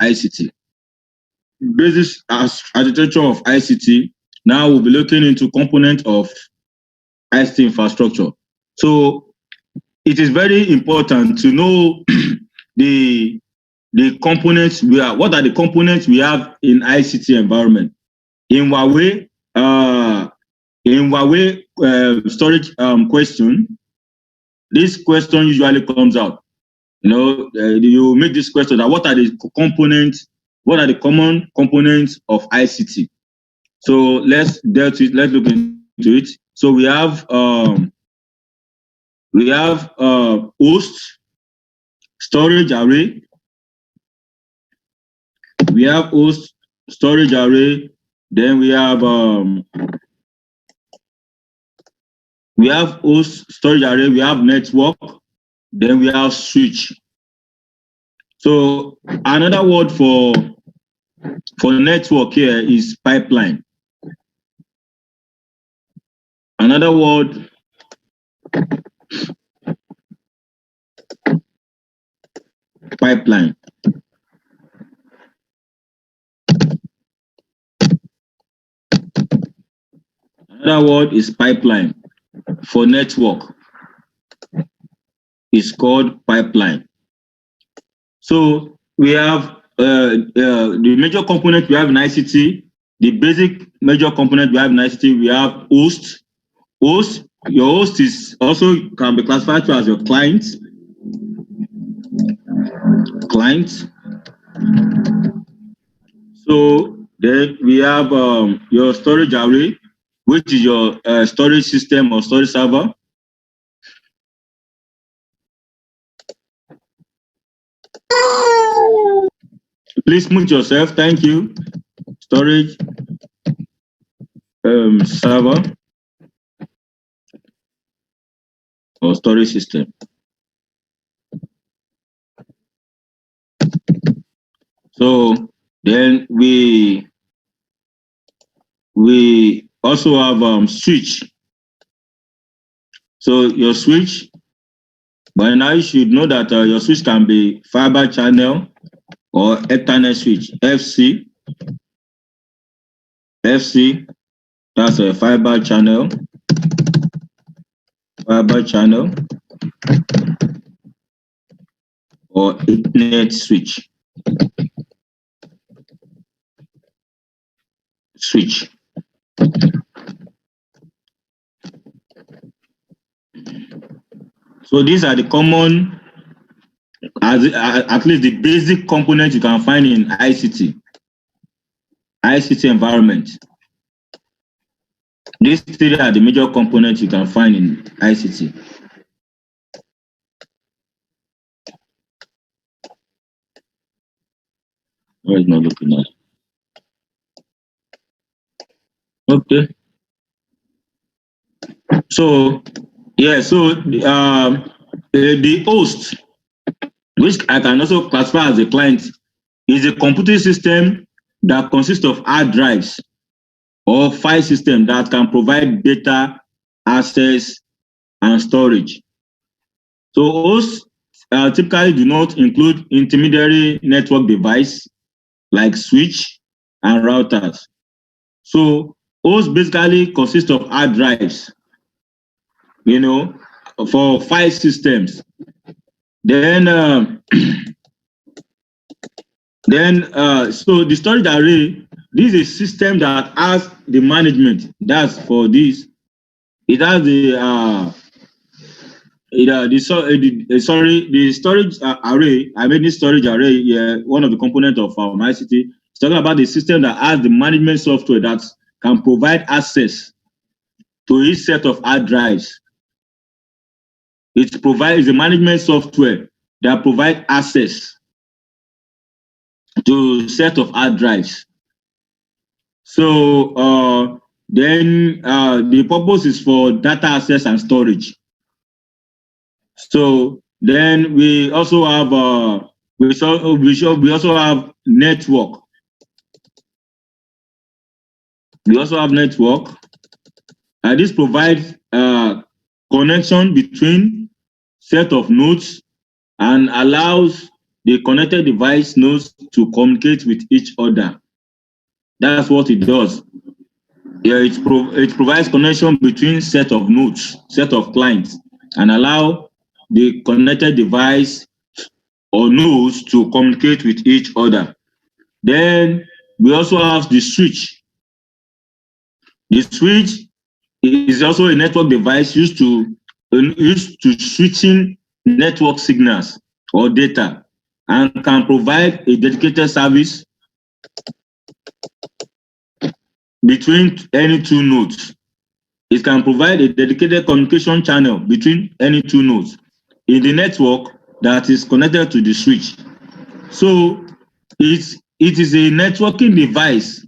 ICT. Basic architecture of ICT. Now we'll be looking into component of ICT infrastructure. So it is very important to know the components we have. What are the components we have in ICT environment? In Huawei storage question, this question usually comes out. You make this question that what are the components, what are the common components of ICT? So let's look into it. So we have host, storage array. We have host, storage array. Then we have host, storage array. We have network. Then we have switch. So another word for network here is pipeline. Another word pipeline. Another word is pipeline. For network, it's called pipeline. So we have the major component we have in ICT, the basic major component we have in ICT, we have host. Your host is also can be classified as your client. So then we have your storage array, which is your storage system or storage server. Please mute yourself. Thank you. Storage server or storage system. So then we also have switch. So your switch, by now you should know that your switch can be fiber channel or Ethernet switch, FC. That's a fiber channel. Or Ethernet switch. So these are the common, at least the basic components you can find in ICT environment. These three are the major components you can find in ICT. Where is not looking at? Okay. So yeah, so the host, which I can also classify as a client, is a computing system that consists of hard drives or file system that can provide data, access, and storage. So hosts typically do not include intermediary network device like switch and routers. So hosts basically consist of hard drives, for file systems. Then so the storage array, this is a system that has the management. That's for this. It has the storage array. I made this storage array here. One of the components of ICT. It's talking about the system that has the management software that can provide access to each set of hard drives. It provides a management software that provides access to a set of hard drives. So then the purpose is for data access and storage. So then we also have we also have network. We also have network. This provides connection between set of nodes and allows the connected device nodes to communicate with each other. That's what it does. Yeah, it provides connection between set of nodes, set of clients, and allow the connected device or nodes to communicate with each other. Then we also have the switch. The switch is also a network device used to switching network signals or data and can provide a dedicated service between any two nodes. It can provide a dedicated communication channel between any two nodes in the network that is connected to the switch. So it is a networking device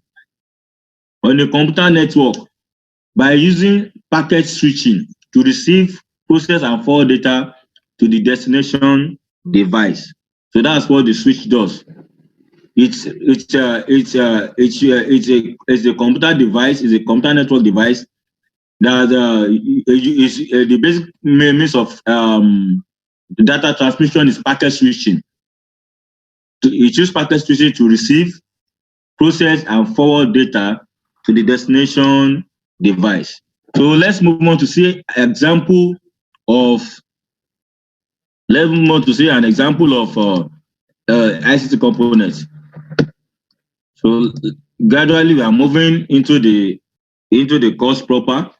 on a computer network by using packet switching to receive, process, and forward data to the destination device. So that's what the switch does. It's a computer device, it's a computer network device that is the basic means of data transmission is packet switching. It uses packet switching to receive, process, and forward data to the destination device. So let's move on to see example of let's move on to see an example of ICT components. So gradually we are moving into the course proper.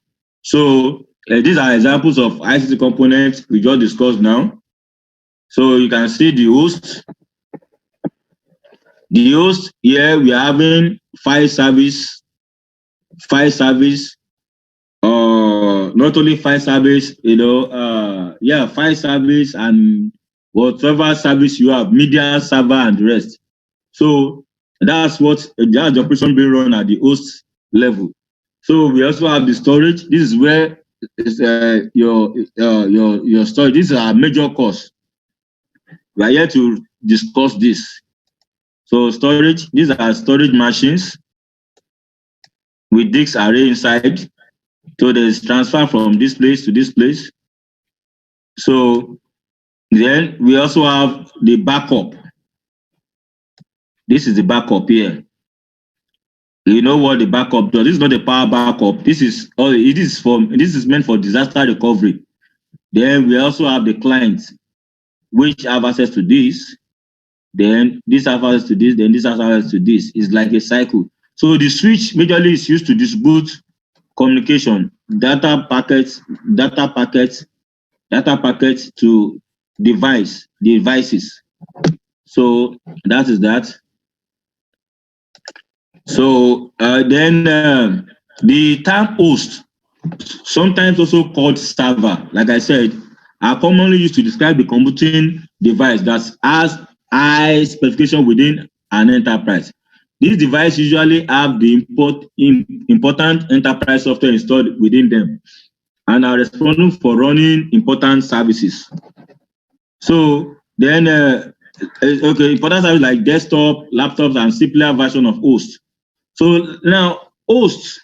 So these are examples of ICT components we just discussed now. So you can see the host. The host here we are having file service, not only file service, file service and whatever service you have, media server and the rest. So that's the operation being run at the host level. So we also have the storage. This is where your storage. This is our major course. We are here to discuss this. So storage. These are storage machines with disk array inside. So there is transfer from this place to this place. So then we also have the backup. This is the backup here. You know what the backup does? This is not a power backup. This is meant for disaster recovery. Then we also have the clients which have access to this. Then this have access to this. Then this has access to this. It's like a cycle. So the switch majorly is used to distribute communication, data packets to devices. So that is that. So then the term host, sometimes also called server, like I said, are commonly used to describe the computing device that has high specification within an enterprise. These devices usually have the important enterprise software installed within them and are responsible for running important services. So then, important services like desktop, laptops, and simpler version of host. So now, hosts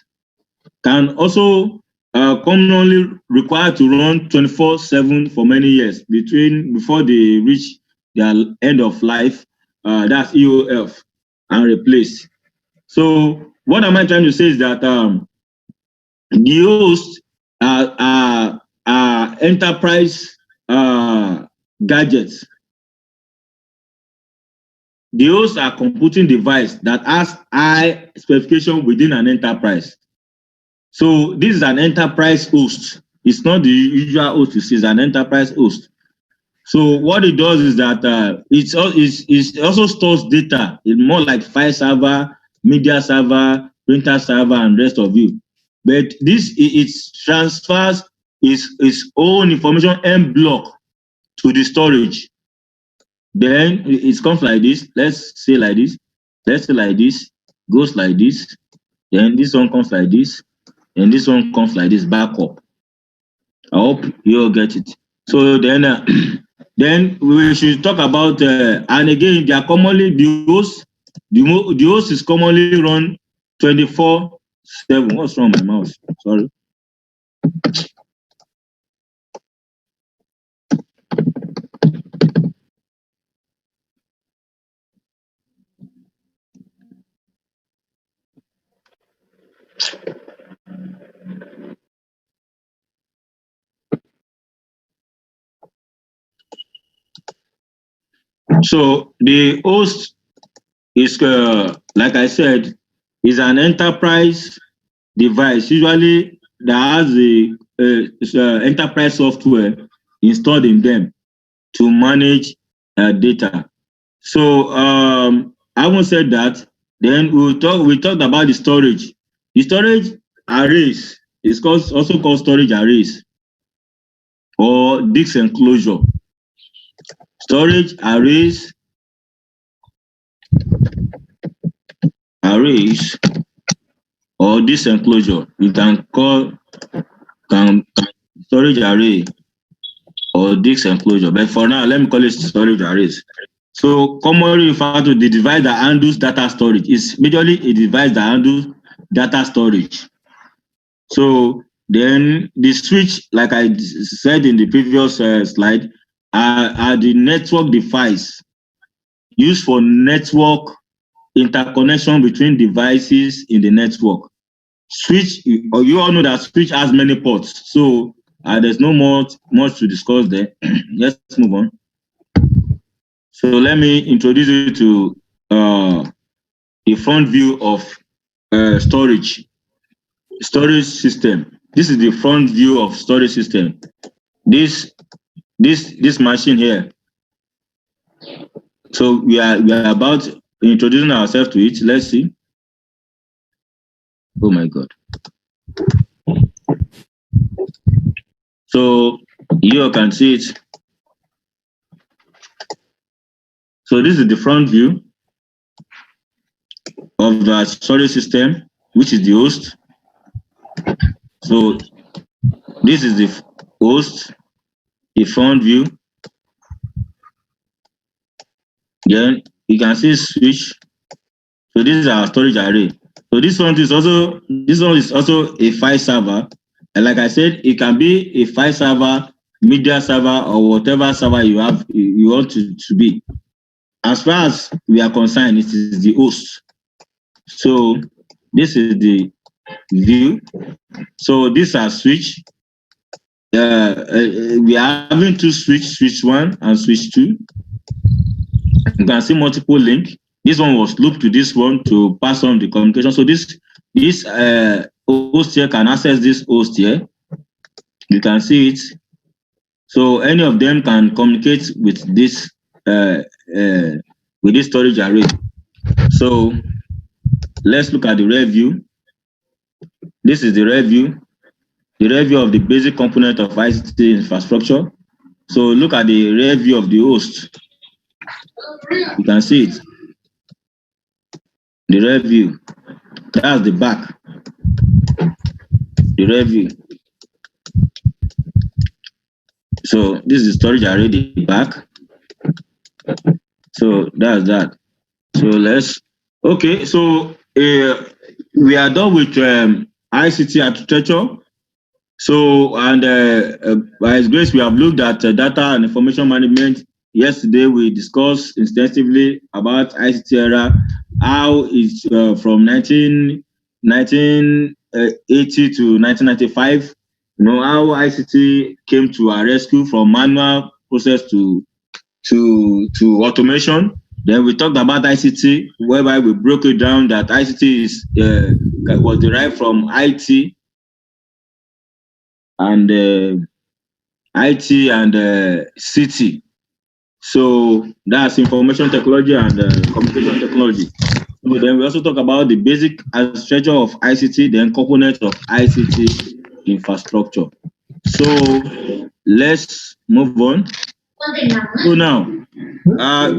can also commonly required to run 24/7 for many years before they reach their end of life. That's EOF and replace. So what am I trying to say is that the hosts are enterprise gadgets. The hosts are computing device that has high specification within an enterprise. So this is an enterprise host. It's not the usual host you see, it's an enterprise host. So what it does is that it also stores data. It's more like file server, media server, printer server, and rest of you. But this it transfers its own information en block to the storage. Then it comes like this. Let's say like this. Let's say like this. Goes like this. Then this one comes like this. And this one comes like this, backup. I hope you all get it. So then, then we should talk about, and again, they are commonly the host is commonly run 24/7. What's wrong with my mouse? Sorry. So the host is, like I said, is an enterprise device, usually that has the enterprise software installed in them to manage data. So having said that, then we talked about the storage. The storage arrays is also called storage arrays or disk enclosure. Storage arrays or disk enclosure. You can call can storage array or disk enclosure. But for now, let me call it storage arrays. So commonly referred to the device that handles data storage is majorly a device that handles data storage. So then the switch, like I said in the previous slide, are the network device used for network interconnection between devices in the network. Switch, you all know that switch has many ports, so there's no much to discuss there. Let's move on. So let me introduce you to the front view of storage system. This is the front view of storage system. This machine here. So we are about introducing ourselves to it. Let's see. Oh my God. So you can see it. So this is the front view of the storage system, which is the host. So this is the host, the front view. Then you can see switch. So this is our storage array. So this one is also a file server. And like I said, it can be a file server, media server, or whatever server you want to be. As far as we are concerned, it is the host. So this is the view. So these are switch. We are having two switch 1 and switch 2. You can see multiple link. This one was looped to this one to pass on the communication. So this host here can access this host here. You can see it. So any of them can communicate with this storage array. So let's look at the rear view. This is the rear view of the basic component of ICT infrastructure. So look at the rear view of the host. You can see it. The rear view. That's the back. The rear view. So this is the storage array, the back. So that's that. So okay, so we are done with ICT architecture. So, and by His grace, we have looked at data and information management. Yesterday, we discussed extensively about ICT era, how it's from 1980 to 1995, how ICT came to our rescue from manual process to automation. Then we talked about ICT, whereby we broke it down that ICT was derived from IT and CT. So that's information technology and communication technology. So then we also talk about the basic architecture of ICT, then components of ICT infrastructure. So let's move on. So now,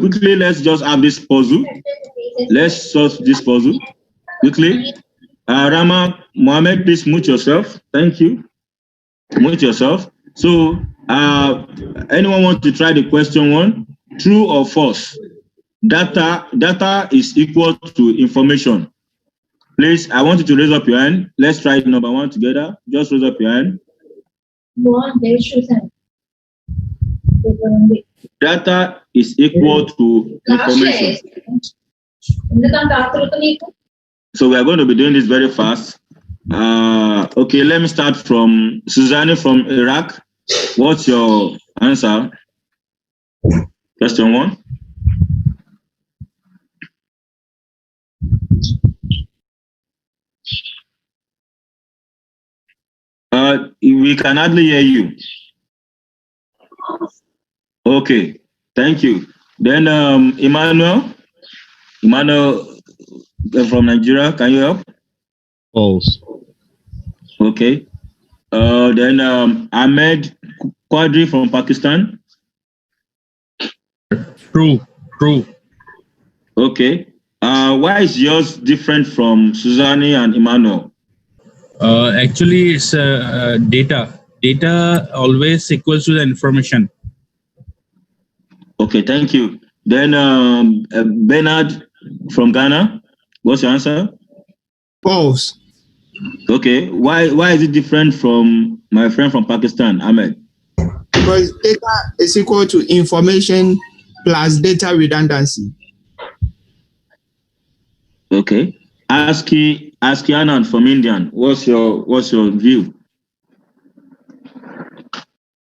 quickly, let's just have this puzzle. Let's solve this puzzle quickly. Rama Mohammed, please mute yourself. Thank you. Mute yourself. So, anyone want to try the question 1? True or false? Data is equal to information. Please, I want you to raise up your hand. Let's try number 1 together. Just raise up your hand. Data is equal to information. So we are going to be doing this very fast. Okay, let me start from Suzanne from Iraq. What's your answer? Question 1. We can hardly hear you. Okay, thank you. Then Emmanuel from Nigeria, can you help? False. Okay. Then Ahmed Quadri from Pakistan. True. Okay. Why is yours different from Suzanne and Emmanuel? Actually, it's data. Data always equals to the information. Okay, thank you. Then Bernard from Ghana. What's your answer? False. Okay. Why is it different from my friend from Pakistan, Ahmed? Because data is equal to information plus data redundancy. Okay. Aski Anand from Indian. What's your view?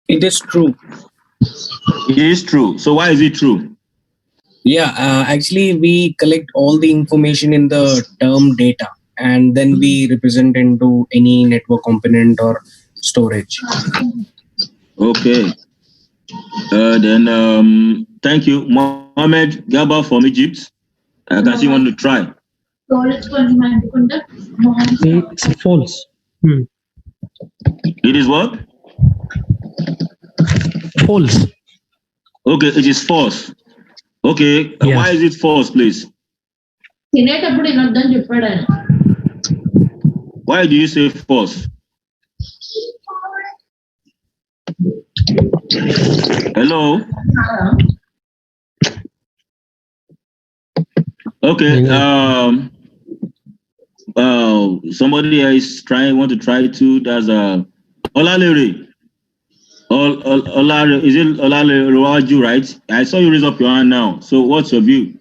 It is true. It is true. So why is it true? Yeah, actually, we collect all the information in the term data, and then we represent into any network component or storage. Okay. Then thank you, Mohammed Gaba from Egypt. I can see you want to try. It's false. It is what? False. Okay, it is false. Okay, Yes. Why is it false, please? Why do you say false? Hello? Okay, somebody else want to try too. That's Olalere. Olalere, is it Olalere, right? I saw you raise up your hand now. So what's your view?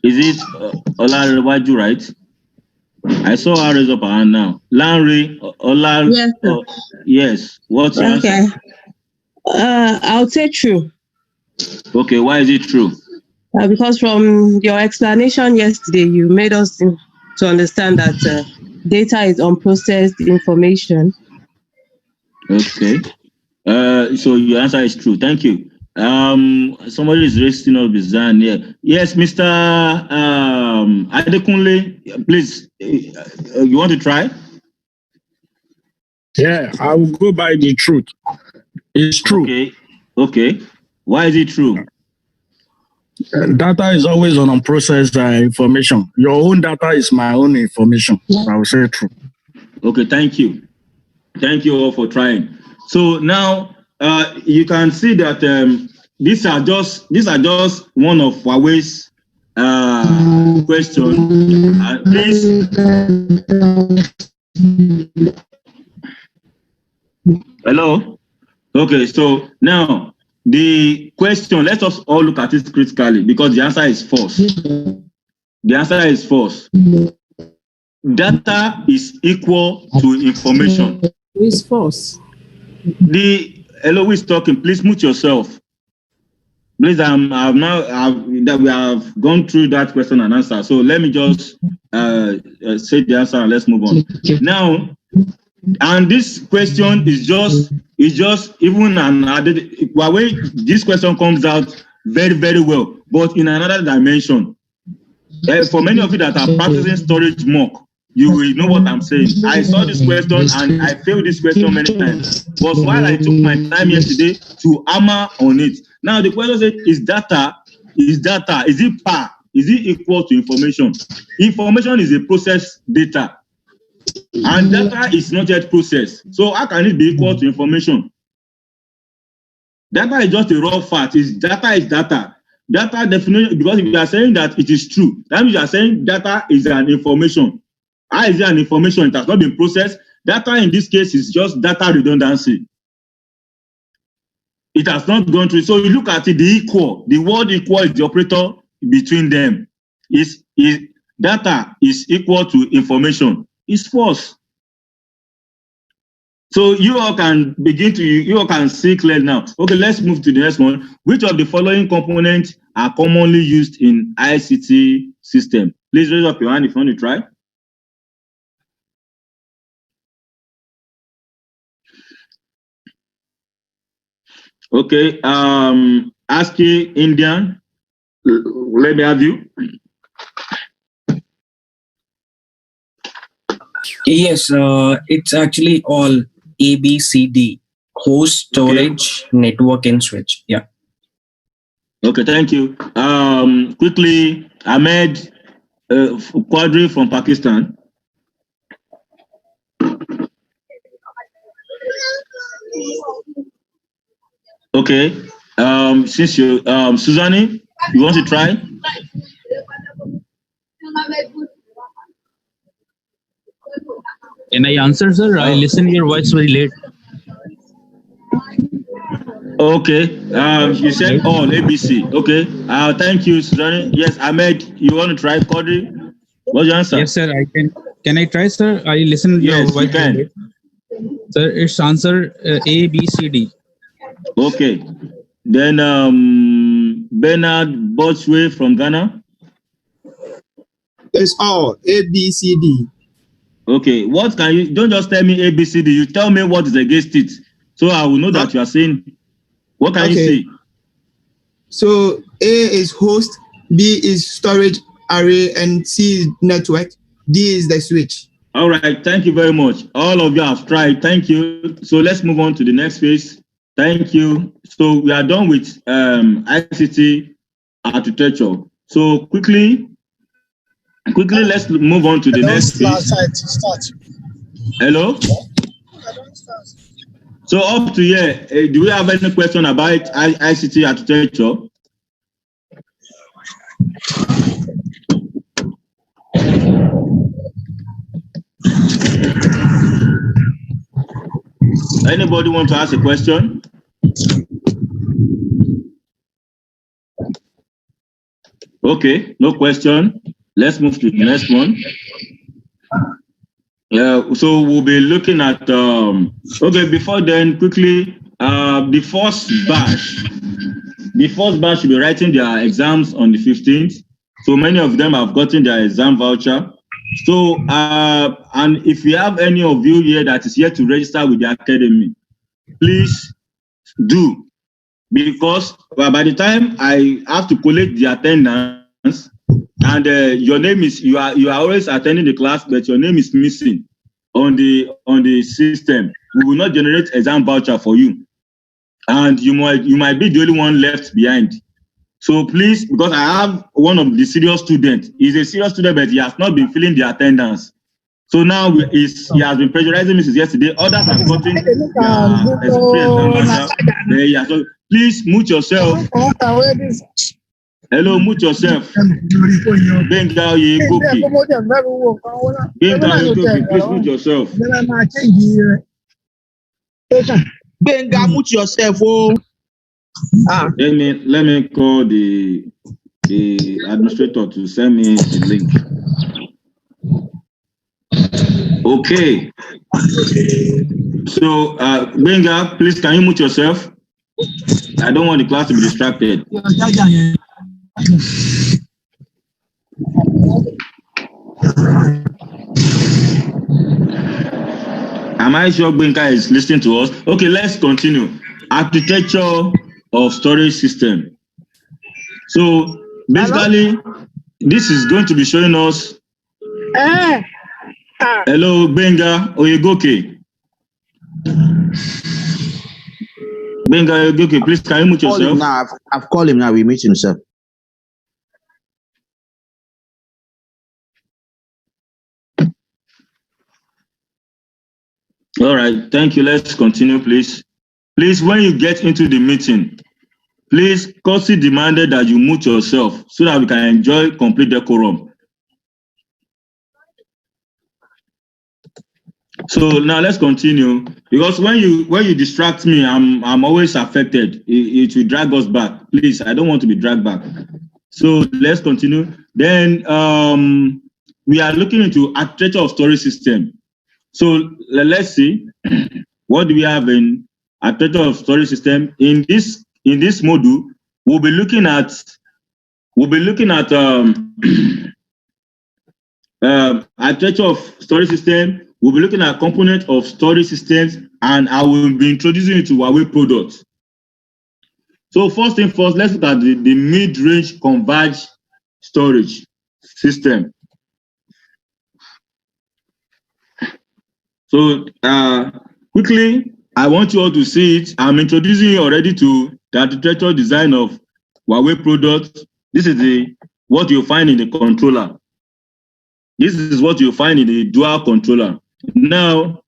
Is it Olalere, right? I saw her raise up her hand now. Lanre, Yes, sir. Yes. What's your answer? Okay. I'll say true. Okay, why is it true? Because from your explanation yesterday, you made us to understand that data is unprocessed information. Okay. So your answer is true. Thank you. Somebody is raising up his hand here. Yes, Mr. Adekunle, please. You want to try? Yeah, I will go by the truth. It's true. Okay. Why is it true? Data is always on unprocessed information. Your own data is my own information. I will say true. Okay, thank you. Thank you all for trying. So now you can see that these are just one of Huawei's questions. Please. Hello. Okay, so now the question, let us all look at it critically because the answer is false. The answer is false. Data is equal to information. It's false. Hello, who is talking? Please mute yourself. Please, that we have gone through that question and answer. So let me just say the answer and let's move on. Now, and this question is just even an added Huawei. This question comes out very, very well, but in another dimension. For many of you that are practicing storage mock, you will know what I'm saying. I saw this question and I failed this question many times. But while I took my time yesterday to hammer on it, now the question says, is it par? Is it equal to information? Information is a processed data. And data is not yet processed. So how can it be equal to information? Data is just a raw fact. Data is data. Data definition, because if you are saying that it is true, that means you are saying data is an information. How is it an information? It has not been processed. Data in this case is just data redundancy. It has not gone through. So you look at it, the word equal is the operator between them. Data is equal to information. It's false. So you all can see clearly now. Okay, let's move to the next one. Which of the following components are commonly used in ICT system? Please raise up your hand if you want to try. Okay, ASCII Indian, let me have you. Yes, it's actually all ABCD: host, storage, network, and switch. Yeah. Okay, thank you. Quickly, Ahmed Quadri from Pakistan. Okay, since you, Suzanne, you want to try? Can I answer, sir? I listen your voice very late. Okay, you said all ABC. Okay, thank you, Suzanne. Yes, Ahmed, you want to try Quadri? What's your answer? Yes, sir. I can. Can I try, sir? I listen your Yes, voice you can. very late. Sir, it's answer A, B, C, D. Okay, then Bernard Bosway from Ghana. It's all A, B, C, D. Okay, what can you, don't just tell me ABCD, you tell me what is against it. So I will know that you are saying, what can you Okay. say? So A is host, B is storage array, and C is network. D is the switch. All right, thank you very much. All of you have tried, thank you. So let's move on to the next phase. Thank you. So we are done with ICT architecture. So quickly, let's move on to the next phase. Hello? So up to here, do we have any question about ICT architecture? Anybody want to ask a question? Okay, no question. Let's move to the next one. So we'll be looking at okay, before then, quickly, the first batch should be writing their exams on the 15th. So many of them have gotten their exam voucher. So and if you have any of you here that is yet to register with the academy, please do, because by the time I have to collect the attendance, and your name is, you are always attending the class, but your name is missing on the system, we will not generate exam voucher for you, and you might be the only one left behind. So please, because I have one of the serious students, he's a serious student, but he has not been filling the attendance. So now he has been pressurizing me since yesterday. Others have gotten their exam voucher. Please mute yourself. Hello, mute yourself. Benga Oyegoke. Benga Oyegoke, please mute yourself. Benga, mute yourself. Oh. Let me call the administrator to send me the link. Okay. So Benga, please can you mute yourself? I don't want the class to be distracted. Am I sure Benga is listening to us? Okay, let's continue. Architecture of storage system. So basically, this is going to be showing us. Hello, Benga Oyegoke. Benga Oyegoke, please can you mute yourself? Now, I've called him now. We meet himself. All right, thank you. Let's continue, please. Please, when you get into the meeting, please, courtesy demanded that you mute yourself so that we can enjoy complete decorum. So now let's continue, because when you distract me, I'm always affected. It will drag us back. Please, I don't want to be dragged back. So let's continue. Then we are looking into architecture of storage system. So let's see, what do we have in architecture of storage system? In this module, we'll be looking at architecture of storage system. We'll be looking at component of storage systems, and I will be introducing you to Huawei products. So first thing first, let's look at the mid-range converged storage system. So quickly, I want you all to see it. I'm introducing you already to the architectural design of Huawei products. This is what you find in the controller. This is what you find in the dual controller. Now,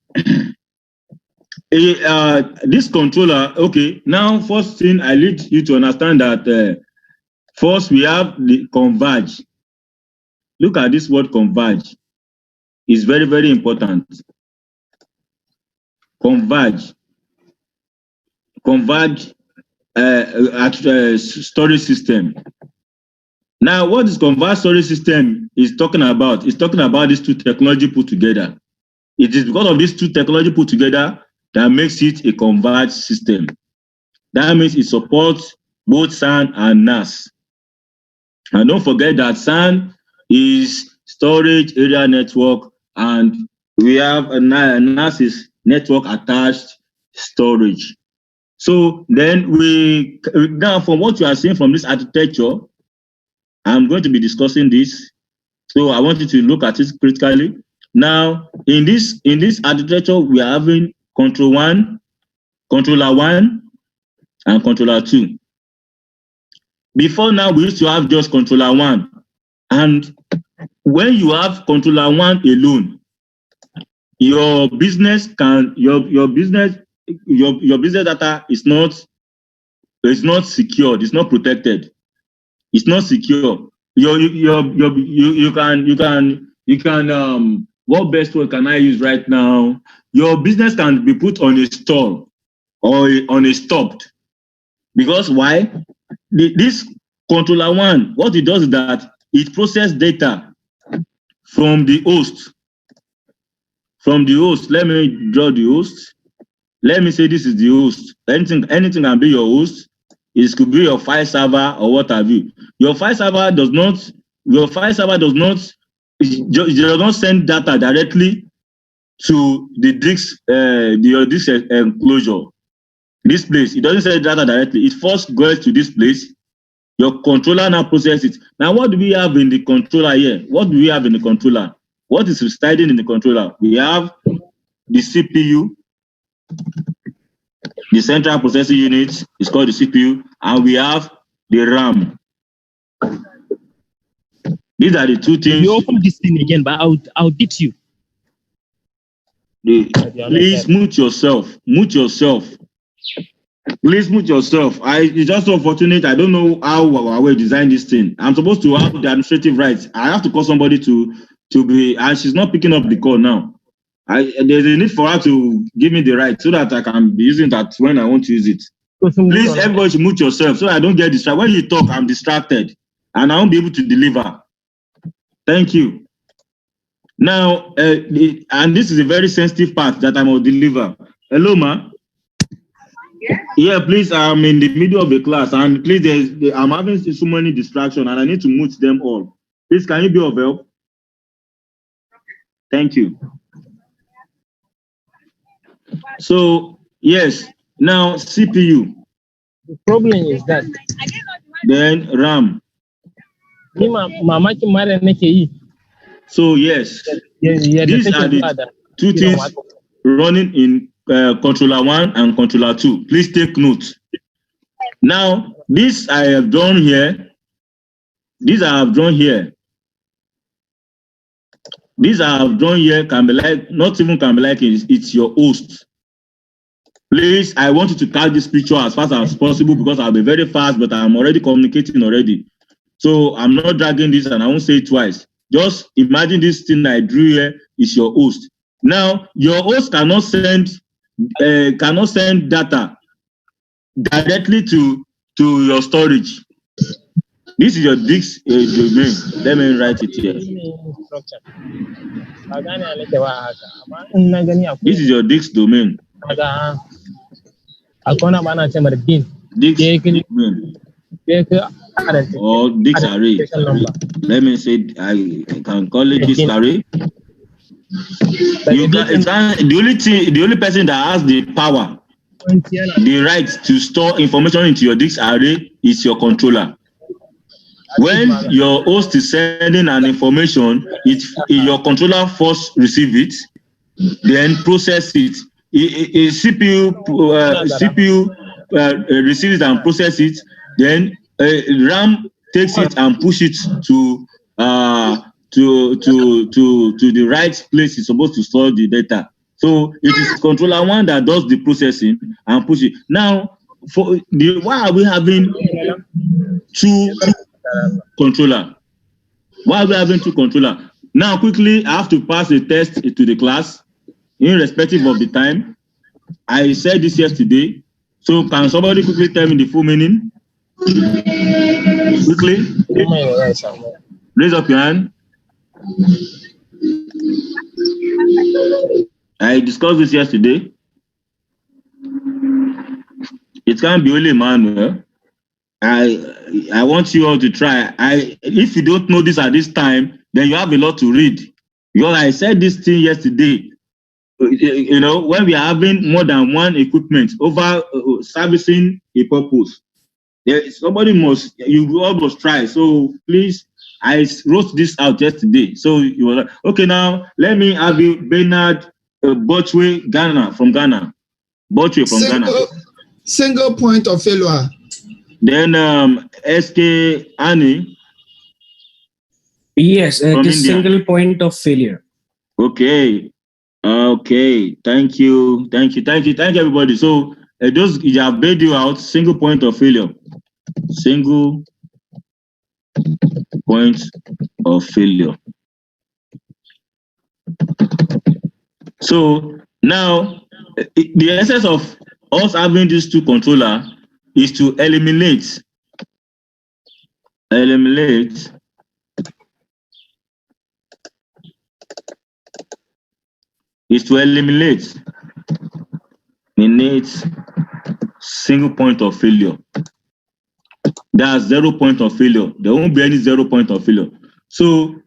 this controller, okay, now first thing I need you to understand that first we have the converge. Look at this word converge. It's very, very important. Converge storage system. Now, what this converged storage system is talking about? It's talking about these two technology put together. It is because of these two technology put together that makes it a converged system. That means it supports both SAN and NAS. And don't forget that SAN is storage area network, and we have a NAS is network attached storage. So then now from what you are seeing from this architecture, I'm going to be discussing this. So I want you to look at it critically. Now, in this architecture, we are having controller 1, and controller 2. Before now, we used to have just controller 1. And when you have controller 1 alone, your business data is not secured, it's not protected. It's not secure. You can what best word can I use right now? Your business can be put on a stall or on a stopped. Because why? This controller 1, what it does is that it processes data from the host. From the host, let me draw the host. Let me say this is the host. Anything can be your host. It could be your file server or what have you. Your file server does not send data directly to the disk, your disk enclosure. This place, it doesn't send data directly. It first goes to this place. Your controller now processes it. Now, what do we have in the controller here? What do we have in the controller? What is residing in the controller? We have the CPU. The central processing unit is called the CPU, and we have the RAM. These are the two things. You open this thing again, but I'll beat you. Please mute yourself. Mute yourself. Please mute yourself. It's just so unfortunate. I don't know how Huawei designed this thing. I'm supposed to have the administrative rights. I have to call somebody to be, and she's not picking up the call now. There's a need for her to give me the right so that I can be using that when I want to use it. Please, everybody should mute yourself so I don't get distracted. When you talk, I'm distracted and I won't be able to deliver. Thank you. Now, and this is a very sensitive part that I must deliver. Hello, ma. Yeah, please, I'm in the middle of the class and please, I'm having so many distractions and I need to mute them all. Please, can you be of help? Thank you. So, yes, now CPU. The problem is that Then RAM. So, yes, these are the two things running in controller 1 and controller 2. Please take note. Now, this I have drawn here. These I have drawn here. These I have drawn here can be like, not even can be like it's your host. Please, I want you to catch this picture as fast as possible because I'll be very fast, but I'm already communicating already. So I'm not dragging this and I won't say it twice. Just imagine this thing I drew here is your host. Now, your host cannot send data directly to your storage. This is your disk domain. Let me write it here. This is your disk domain. Disk domain or disk array. let me say, I can call it this story. The only person that has the power, the right to store information into your disk array is your controller. When your host is sending an information, your controller first receive it, then process it. CPU receives and process it, then RAM takes it and push it to the right place it's supposed to store the data. So it is controller one that does the processing and push it. Now, why are we having two controller? Why are we having two controller? Now, quickly, I have to pass a test to the class, irrespective of the time. I said this yesterday. So can somebody quickly tell me the full meaning? Quickly. Raise up your hand. I discussed this yesterday. It can't be only manual. I want you all to try. If you don't know this at this time, then you have a lot to read. Because I said this thing yesterday. You know, when we are having more than one equipment over servicing a purpose, you all must try. So please, I wrote this out yesterday. So you were like, okay, now let me have you, Bernard Botchway, Ghana, from Ghana. Botchway from Ghana. Single point of failure. Then SK Annie. Yes, it From is India. single point of failure. Okay. Okay. Thank you, everybody. So those you have bailed you out. Single point of failure. Single point of failure. So now the essence of us having these two controllers is to eliminate single point of failure. That's 0 point of failure. There won't be any 0 point of failure. So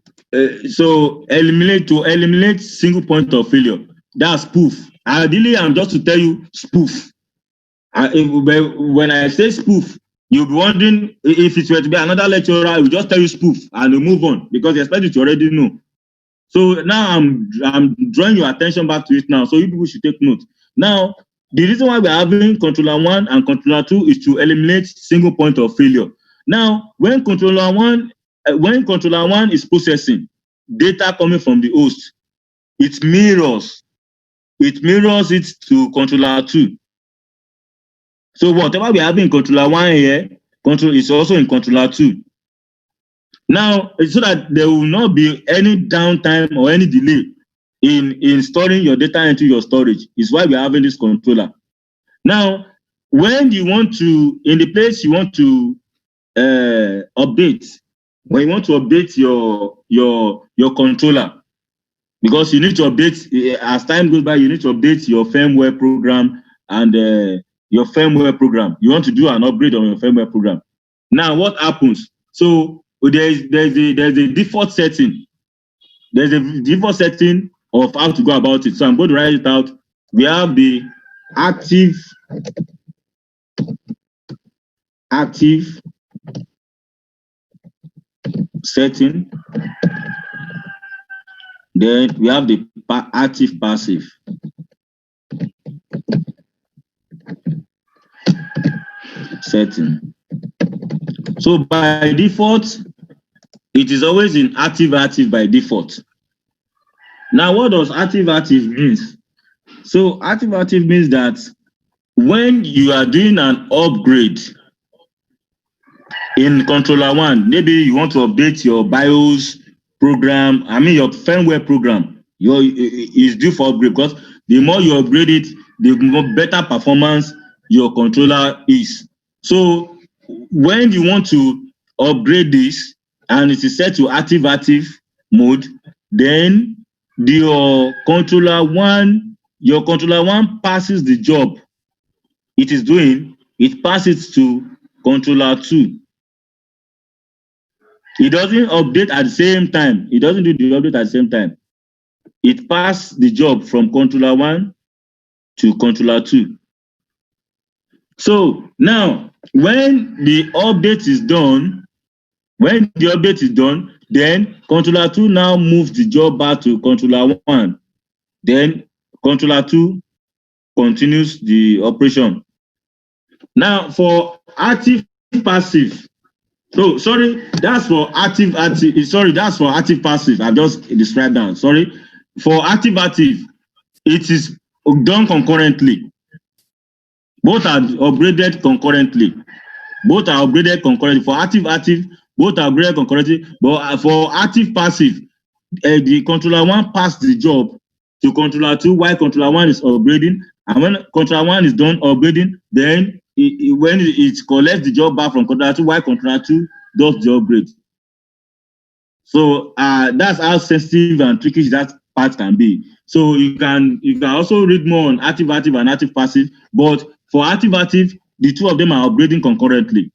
eliminate single point of failure. That's spoof. Ideally, I'm just to tell you spoof. When I say spoof, you'll be wondering if it were to be another lecturer, I will just tell you spoof and we'll move on because you expect it to already know. So now I'm drawing your attention back to it now. So you people should take note. Now, the reason why we're having controller 1 and controller 2 is to eliminate single point of failure. Now, when controller 1 is processing data coming from the host, it mirrors it to controller 2. So whatever we have in controller 1 here, control is also in controller 2. Now, so that there will not be any downtime or any delay in storing your data into your storage, is why we're having this controller. Now, when you want to, in the place you want to update, when you want to update your controller, because you need to update, as time goes by, you need to update your firmware program and your firmware program. You want to do an upgrade on your firmware program. Now, what happens? So there's a default setting. There's a default setting of how to go about it. So I'm going to write it out. We have the active setting. Then we have the active passive. Setting. So by default, it is always in active by default. Now, what does active means? So active means that when you are doing an upgrade in controller 1, maybe you want to update your BIOS program, your firmware program, is due for upgrade, because the more you upgrade it, the more better performance your controller is. So when you want to upgrade this and it is set to active mode, then your controller 1 passes the job it is doing, it passes to controller 2. It doesn't update at the same time. It doesn't do the update at the same time. It passes the job from controller 1 to controller 2. So now, when the update is done, then controller 2 now moves the job back to controller 1. Then controller 2 continues the operation. Now for active passive. So sorry, that's for active. Sorry, that's for active passive. I've just described that. Sorry. For active, it is done concurrently. Both are upgraded concurrently. For active, both are upgraded concurrently. But for active passive, the controller 1 passed the job to controller 2 while controller 1 is upgrading. And when controller 1 is done upgrading, then when it collects the job back from controller 2 while controller 2 does the upgrade. So that's how sensitive and tricky that part can be. So you can also read more on active and active passive. But for active, the two of them are upgrading concurrently.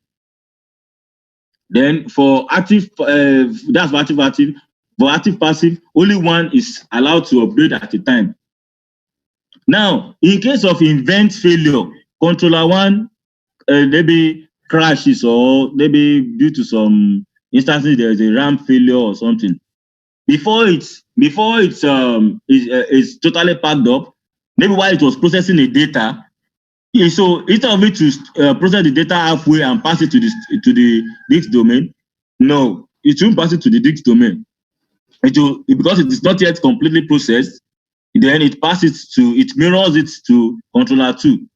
Then for active, that's for active. For active passive, only one is allowed to upgrade at a time. Now, in case of event failure, controller 1 maybe crashes, or maybe due to some instances there is a RAM failure or something. Before it's totally packed up, maybe while it was processing the data, so instead of it to process the data halfway and pass it to the disk domain, no, it won't pass it to the disk domain. Because it is not yet completely processed, then it mirrors it to controller 2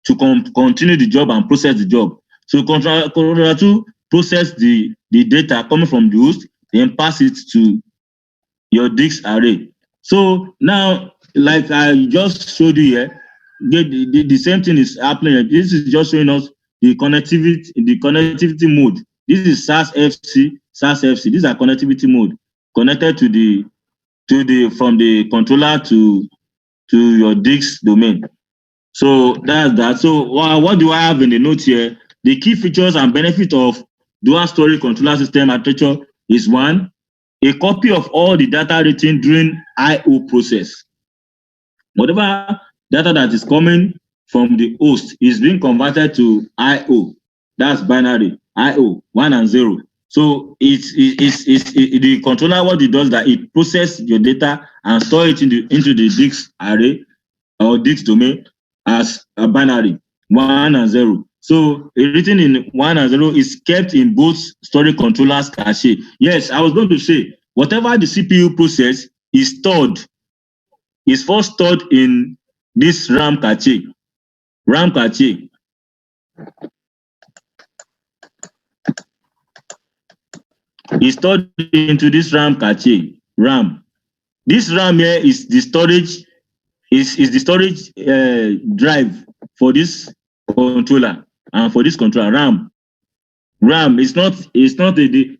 to continue the job and process the job. So controller 2 process the data coming from the host, then pass it to your disk array. So now, like I just showed you here, the same thing is happening. This is just showing us the connectivity mode. This is SAS FC. These are connectivity mode connected from the controller to your disk domain. So that's that. So what do I have in the notes here? The key features and benefits of dual storage controller system architecture is 1, a copy of all the data written during I/O process. Whatever data that is coming from the host is being converted to I/O. That's binary, I/O, 1 and 0. So it's the controller, what it does that it processes your data and store it into the disk array or disk domain as a binary, 1 and 0. So written in 1 and 0 is kept in both storage controllers cache. Yes, I was going to say, whatever the CPU process is first stored in this RAM cache. Is stored into this RAM cache. This RAM here is the storage drive for this controller and for this controller. RAM is not a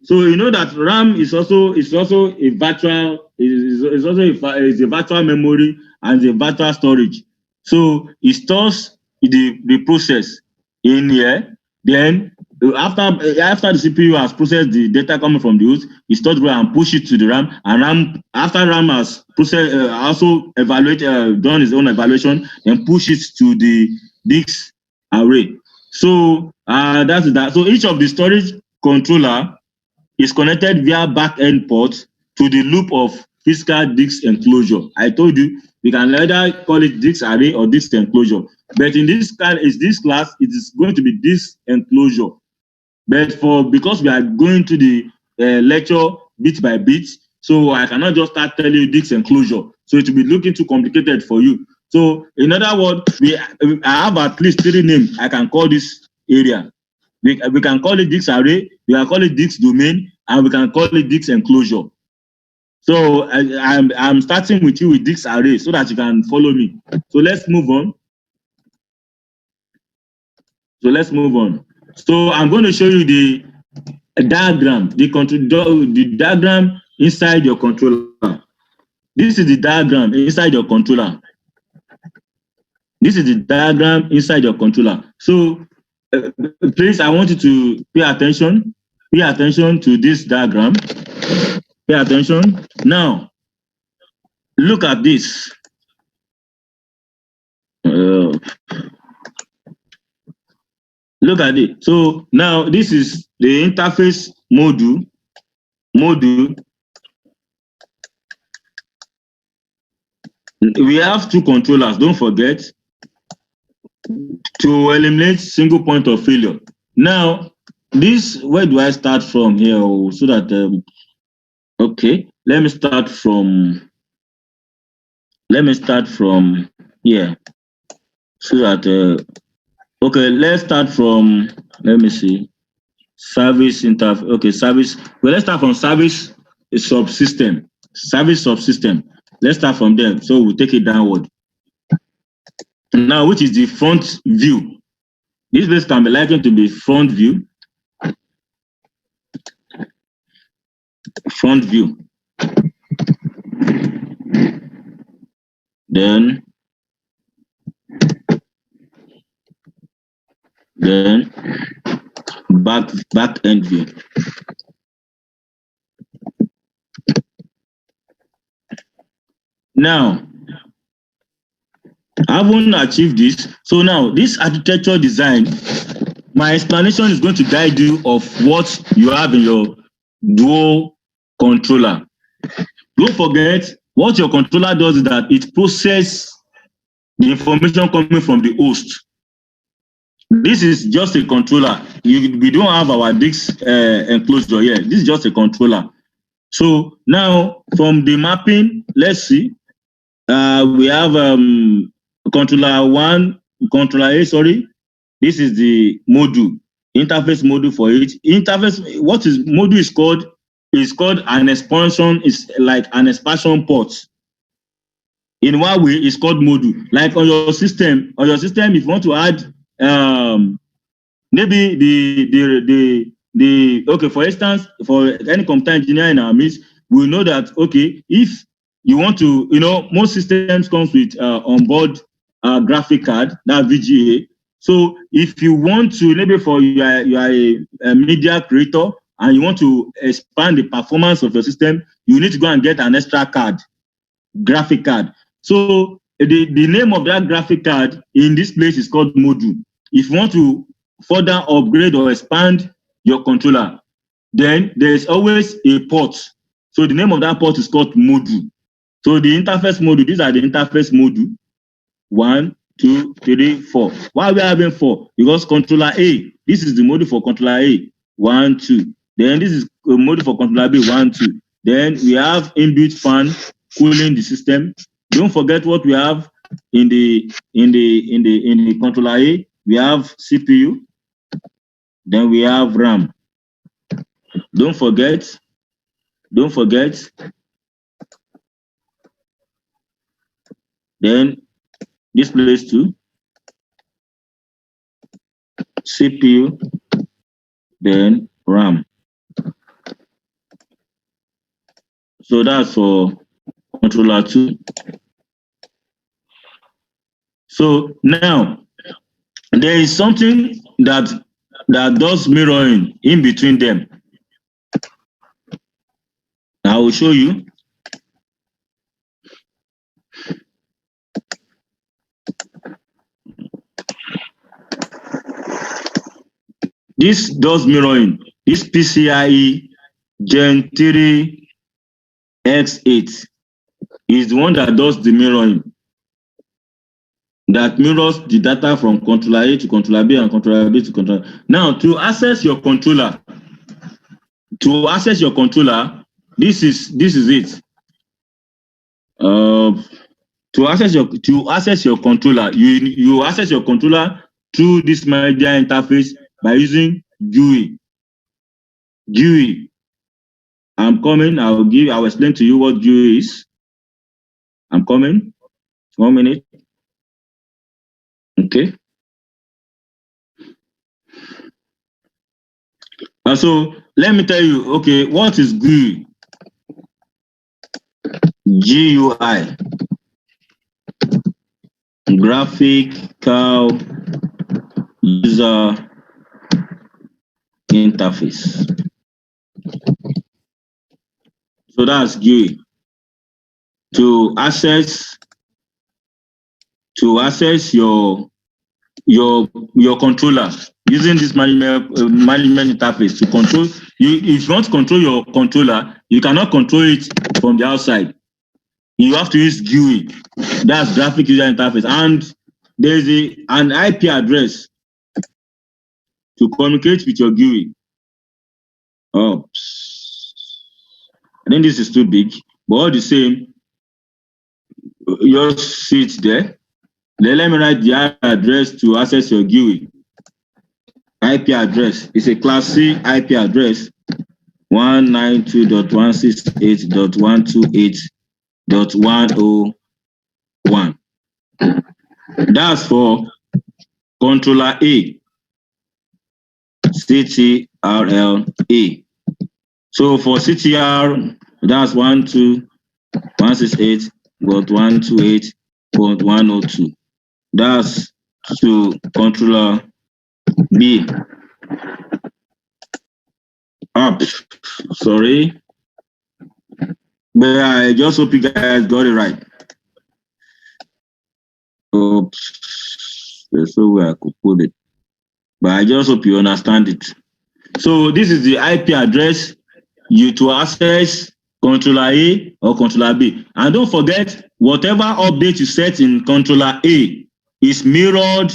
so you know that RAM is also a virtual is a virtual memory and a virtual storage. So it stores the process in here. Then after the CPU has processed the data coming from the host, it stores and push it to the RAM. And after RAM has processed, also done its own evaluation, and push it to the disk array. So that's that. So each of the storage controller is connected via back-end ports to the loop of physical disk enclosure. I told you we can either call it disk array or disk enclosure. But in this class, it is going to be disk enclosure. But because we are going to the lecture bit by bit, so I cannot just start telling you disk enclosure. So it will be looking too complicated for you. So in other words, I have at least 3 names I can call this area. We can call it disk array, we can call it disk domain, and we can call it disk enclosure. So I'm starting with you with disk array so that you can follow me. So let's move on. So I'm going to show you the diagram, the diagram inside your controller. This is the diagram inside your controller. So please, I want you to pay attention. pay attention to this diagram. Pay attention. Now, look at this. Look at it. So now this is the interface module. We have two controllers, don't forget, to eliminate single point of failure. Now, this, where do I start from here? So that, okay, let me start from here. So that, okay, let's start from, let me see, service interface. Okay, service. Well, let's start from service subsystem. Service subsystem. Let's start from there. So we'll take it downward. Now, which is the front view? This place can be likened to be front view. Front view. Then back end view. Now, having achieved this, so now this architecture design, my explanation is going to guide you of what you have in your dual controller. Don't forget, what your controller does is that it processes the information coming from the host. This is just a controller. We don't have our disk enclosure here. This is just a controller. So now from the mapping, let's see. We have controller 1, controller A, sorry. This is the module, interface module for it. Interface, what is module is called? Is called an expansion, is like an expansion port. In one way, it's called module. Like on your system, if you want to add maybe the okay, for instance, for any computer engineer in our midst, we know that okay, if you want to, most systems comes with onboard graphic card, that VGA. So if you want to, maybe for you are a media creator and you want to expand the performance of your system, you need to go and get an extra card, graphic card. So the name of that graphic card in this place is called module. If you want to further upgrade or expand your controller, then there is always a port. So the name of that port is called module. So the interface module, these are the interface module. 1, 2, 3, 4. Why are we having 4? Because controller A, this is the module for controller A, 1, 2. Then this is a module for controller B, 1, 2. Then we have inbuilt fan cooling the system. Don't forget what we have in the controller A. We have CPU. Then we have RAM. Don't forget. Then this place too. CPU. Then RAM. So that's for controller 2. So now there is something that does mirroring in between them. I will show you. This does mirroring. This PCIe Gen 3 X8 is the one that does the mirroring. That mirrors the data from controller A to controller B and controller B to controller. Now, to access your controller, this is it. To access your controller, you access your controller through this media interface by using GUI. I'm coming. I'll explain to you what GUI is. I'm coming. 1 minute. Okay. So let me tell you, okay, what is GUI? GUI. Graphical User Interface. So that's GUI. To access your controller using this management interface to control you. If you want to control your controller, you cannot control it from the outside. You have to use GUI. That's graphic user interface, and there's an IP address to communicate with your GUI. Oh, I think this is too big, but all the same, you see it there. Then let me write the address to access your GUI. IP address is a class C IP address 192.168.128.101. That's for controller A, CTRL-A. So for CTR, that's 192.168.128.102. That's to controller B. Up. Sorry. But I just hope you guys got it right. Oops. There's no way I could put it. But I just hope you understand it. So this is the IP address you to access controller A or controller B. And don't forget, whatever update you set in controller A is mirrored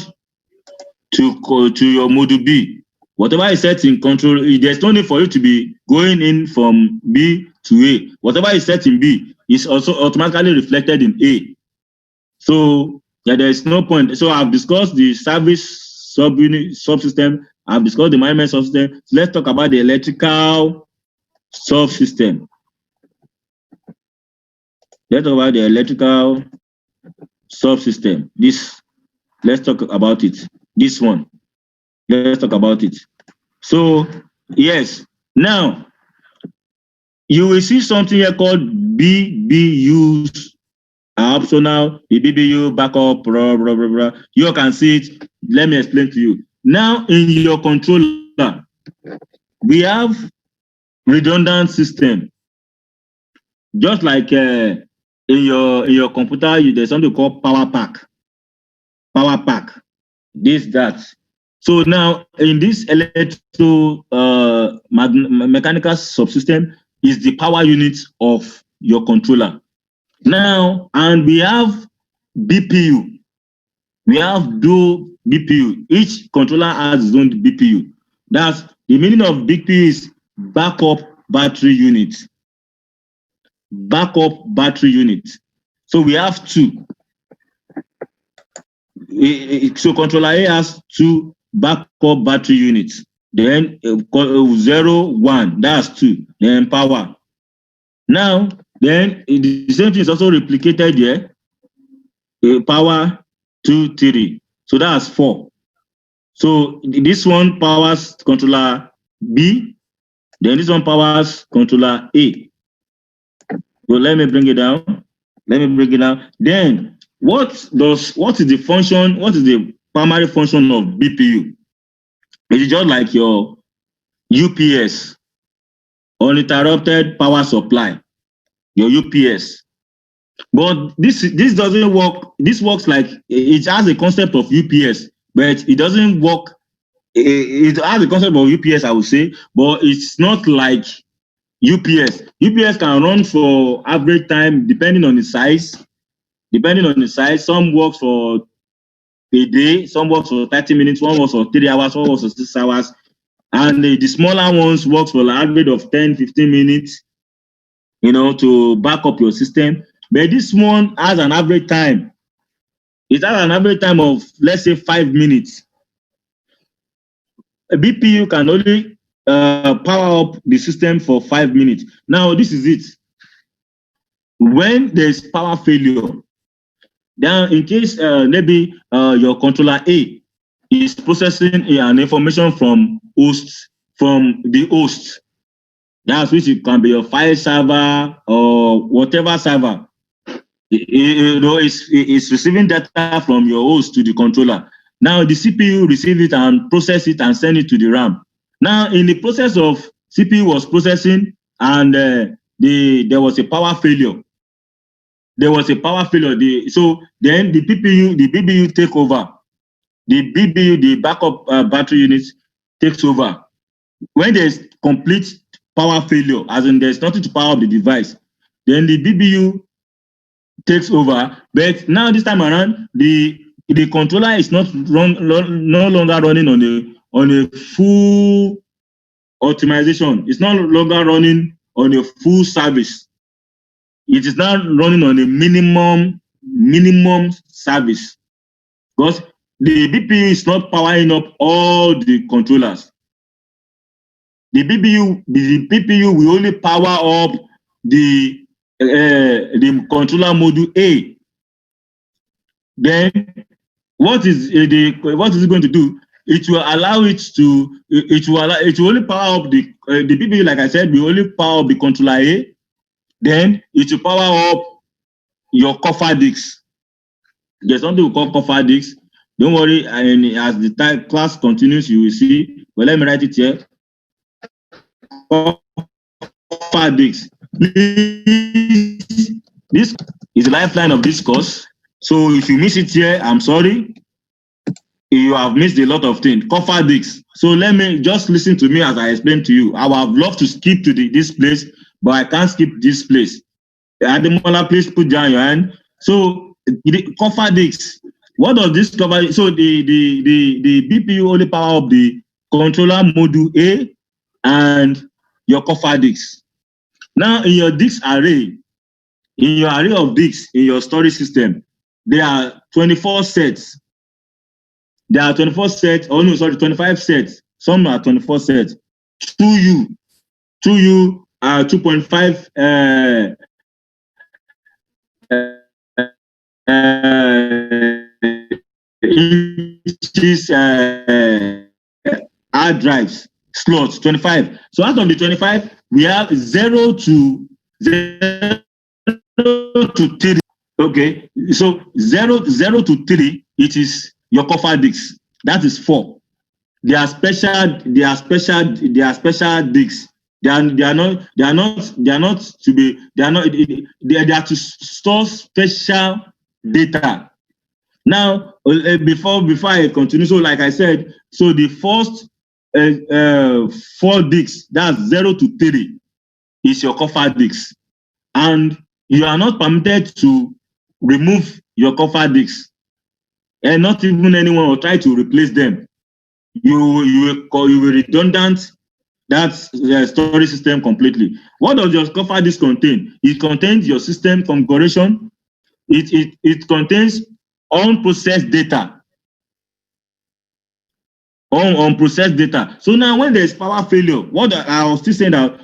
to your module B. Whatever is set in control, there's no need for you to be going in from B to A. Whatever is set in B is also automatically reflected in A. So yeah, there is no point. So I've discussed the service subsystem. I've discussed the management subsystem. So let's talk about the electrical subsystem. Let's talk about the electrical subsystem. Let's talk about it. This one. Let's talk about it. So, yes. Now, you will see something here called BBUs are optional. The BBU backup, blah, blah, blah, blah. You can see it. Let me explain to you. Now, in your controller, we have redundant system. Just like in your computer, there's something called power pack. Power pack. This, that. So now in this mechanical subsystem is the power unit of your controller. Now, and we have BPU. We have dual BPU. Each controller has its own BPU. That's the meaning of BPU is backup battery unit. Backup battery unit. So we have two. So controller A has two backup battery units. Then 0, 1, that's 2. Then power. Now, then the same thing is also replicated here. Power 2, 3. So that's 4. So this one powers controller B. Then this one powers controller A. So let me bring it down. Then what is the function? What is the primary function of BPU? It is just like your UPS, uninterrupted power supply, your UPS. But this doesn't work. This works like it has a concept of UPS, but it doesn't work. It has a concept of UPS, I would say, but it's not like UPS. UPS can run for average time depending on the size. Some works for a day, some works for 30 minutes, one works for 3 hours, one works for 6 hours. And the smaller ones works for an average of 10, 15 minutes, to back up your system. But this one has an average time. It has an average time of, let's say, 5 minutes. A BPU can only power up the system for 5 minutes. Now, this is it. When there's power failure, then in case maybe your controller A is processing an information from the host, that's which it can be your file server or whatever server. It's receiving data from your host to the controller. Now the CPU receives it and process it and send it to the RAM. Now in the process of CPU was processing and there was a power failure. So then the BBU take over. The BBU, the backup battery unit, takes over. When there's complete power failure, as in there's nothing to power up the device, then the BBU takes over. But now this time around, the controller is no longer running on a full optimization. It's no longer running on a full service. It is now running on a minimum service, because the BPU is not powering up all the controllers. The BPU will only power up the controller module A. Then what is it going to do? It will allow it will only power up the BPU, like I said, will only power up the controller A. Then it will power up your coffer disks. There's something we call coffer disks. Don't worry, and as the class continues, you will see. Well, let me write it here. Coffer disks. This is the lifeline of this course. So if you miss it here, I'm sorry. You have missed a lot of things. Coffer disks. So let me just listen to me as I explain to you. I would have loved to skip to this place, but I can't skip this place. Ademola, please put down your hand. So the coffer disks. What does this cover? So the BPU only power up the controller module A and your coffer disks. Now in your disk array, in your array of disks in your storage system, there are 24 sets. There are 24 sets. Oh no, sorry, 25 sets. Some are 24 sets. 2U are 2.5 inches hard drives slots, 25. So out of the 25, we have 0 to 3. Okay, so 0 to 3, it is your coffer disks. That is 4. They are special disks. They are to store special data. Now, before I continue, so like I said, so the first 4 disks, that's 0 to 3, is your coffer disks, and you are not permitted to remove your coffer disks, and not even anyone will try to replace them. You will redundant that storage system completely. What does your coffer disk contain? It contains your system configuration. It contains unprocessed data. Unprocessed data. So now when there's power failure, what I was still saying that,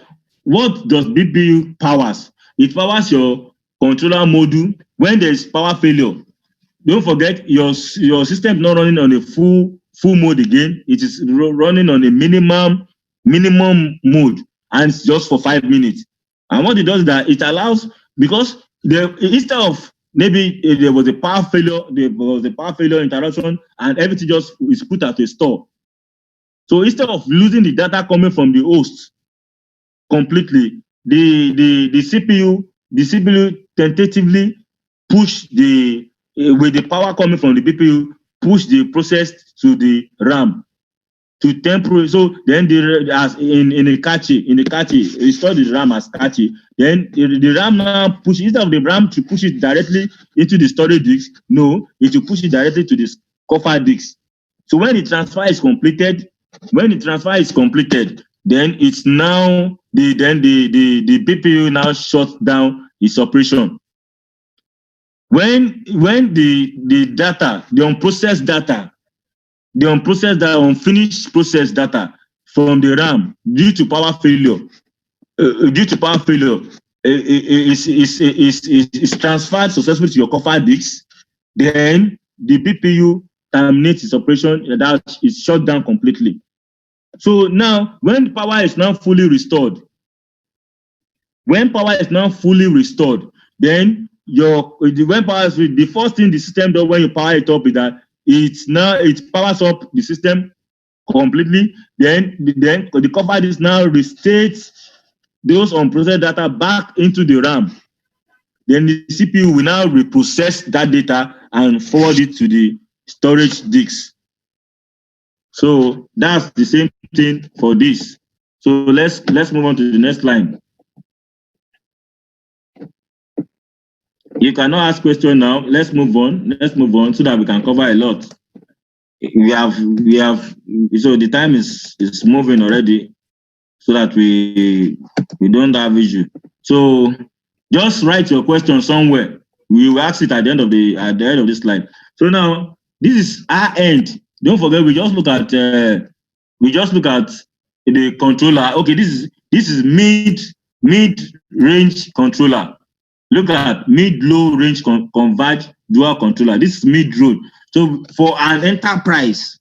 what does BPU powers? It powers your controller module. When there's power failure, don't forget your system is not running on a full mode again. It is running on a minimum mode, and it's just for 5 minutes. And what it does is that it allows, because instead of maybe if there was a power failure interruption and everything just is put at a stop. So instead of losing the data coming from the host completely, the CPU tentatively push with the power coming from the BPU, push the process to the RAM to temporary. So then as in a cache, we store the RAM as cache. Then the RAM now push, instead of the RAM to push it directly into the storage disk, no, it will push it directly to the coffer disk. So when the transfer is completed, then it's now the BPU now shuts down its operation. When the data, the unprocessed data, unfinished processed data from the RAM due to power failure, is transferred successfully to your coffer disk, then the BPU terminates its operation, that is shut down completely. So now, when power is now fully restored, then the first thing the system does when you power it up is that it powers up the system completely. Then the coffer disk now restates those unprocessed data back into the RAM. Then the CPU will now reprocess that data and forward it to the storage disks. So that's the same thing for this. So let's move on to the next line. You cannot ask question now. Let's move on so that we can cover a lot. We have so the time is moving already, so that we don't have issue. So just write your question somewhere. We will ask it at the end of this slide. So now this is our end. Don't forget, we just look at the controller. Okay, this is mid-range controller. Look at mid-low range converged dual controller. This is mid-road. So for an enterprise.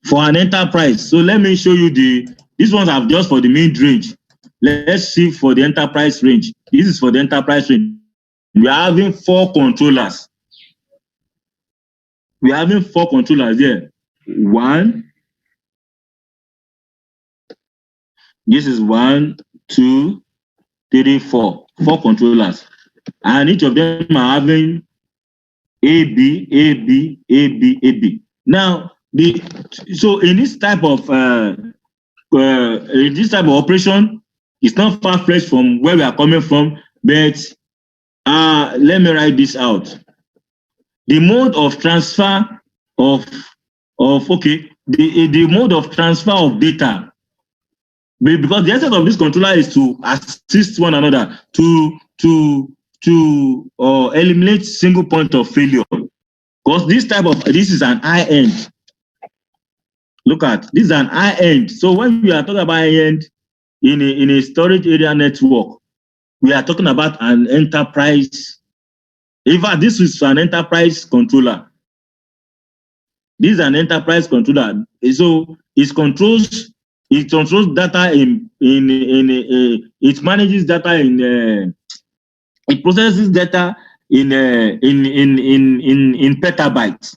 So let me show you these ones are just for the mid-range. Let's see for the enterprise range. This is for the enterprise range. We are having 4 controllers. We are having 4 controllers here. 1. This is 1, 2, 3, 4. 4 controllers. And each of them are having AB, AB, AB, AB. Now, so in this type of operation, it's not far-fetched from where we are coming from, but let me write this out. The mode of transfer the mode of transfer of data, because the essence of this controller is to assist one another to eliminate single point of failure. Because this is an high end. Look at this is an high end. So when we are talking about high end in a storage area network, we are talking about an enterprise. In fact, this is an enterprise controller. This is an enterprise controller. So it controls data it manages data it processes data in petabytes.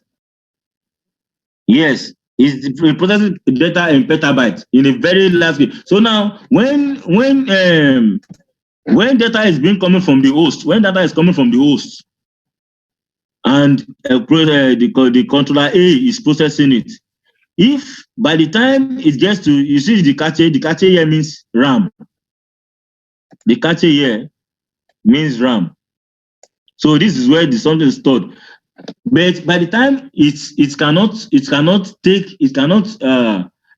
Yes, it processes data in petabytes in a very large scale. So now when data is coming from the host, and the controller A is processing it, if by the time it gets to, you see the cache here means RAM. The cache here means RAM. So this is where the something is stored. But by the time it cannot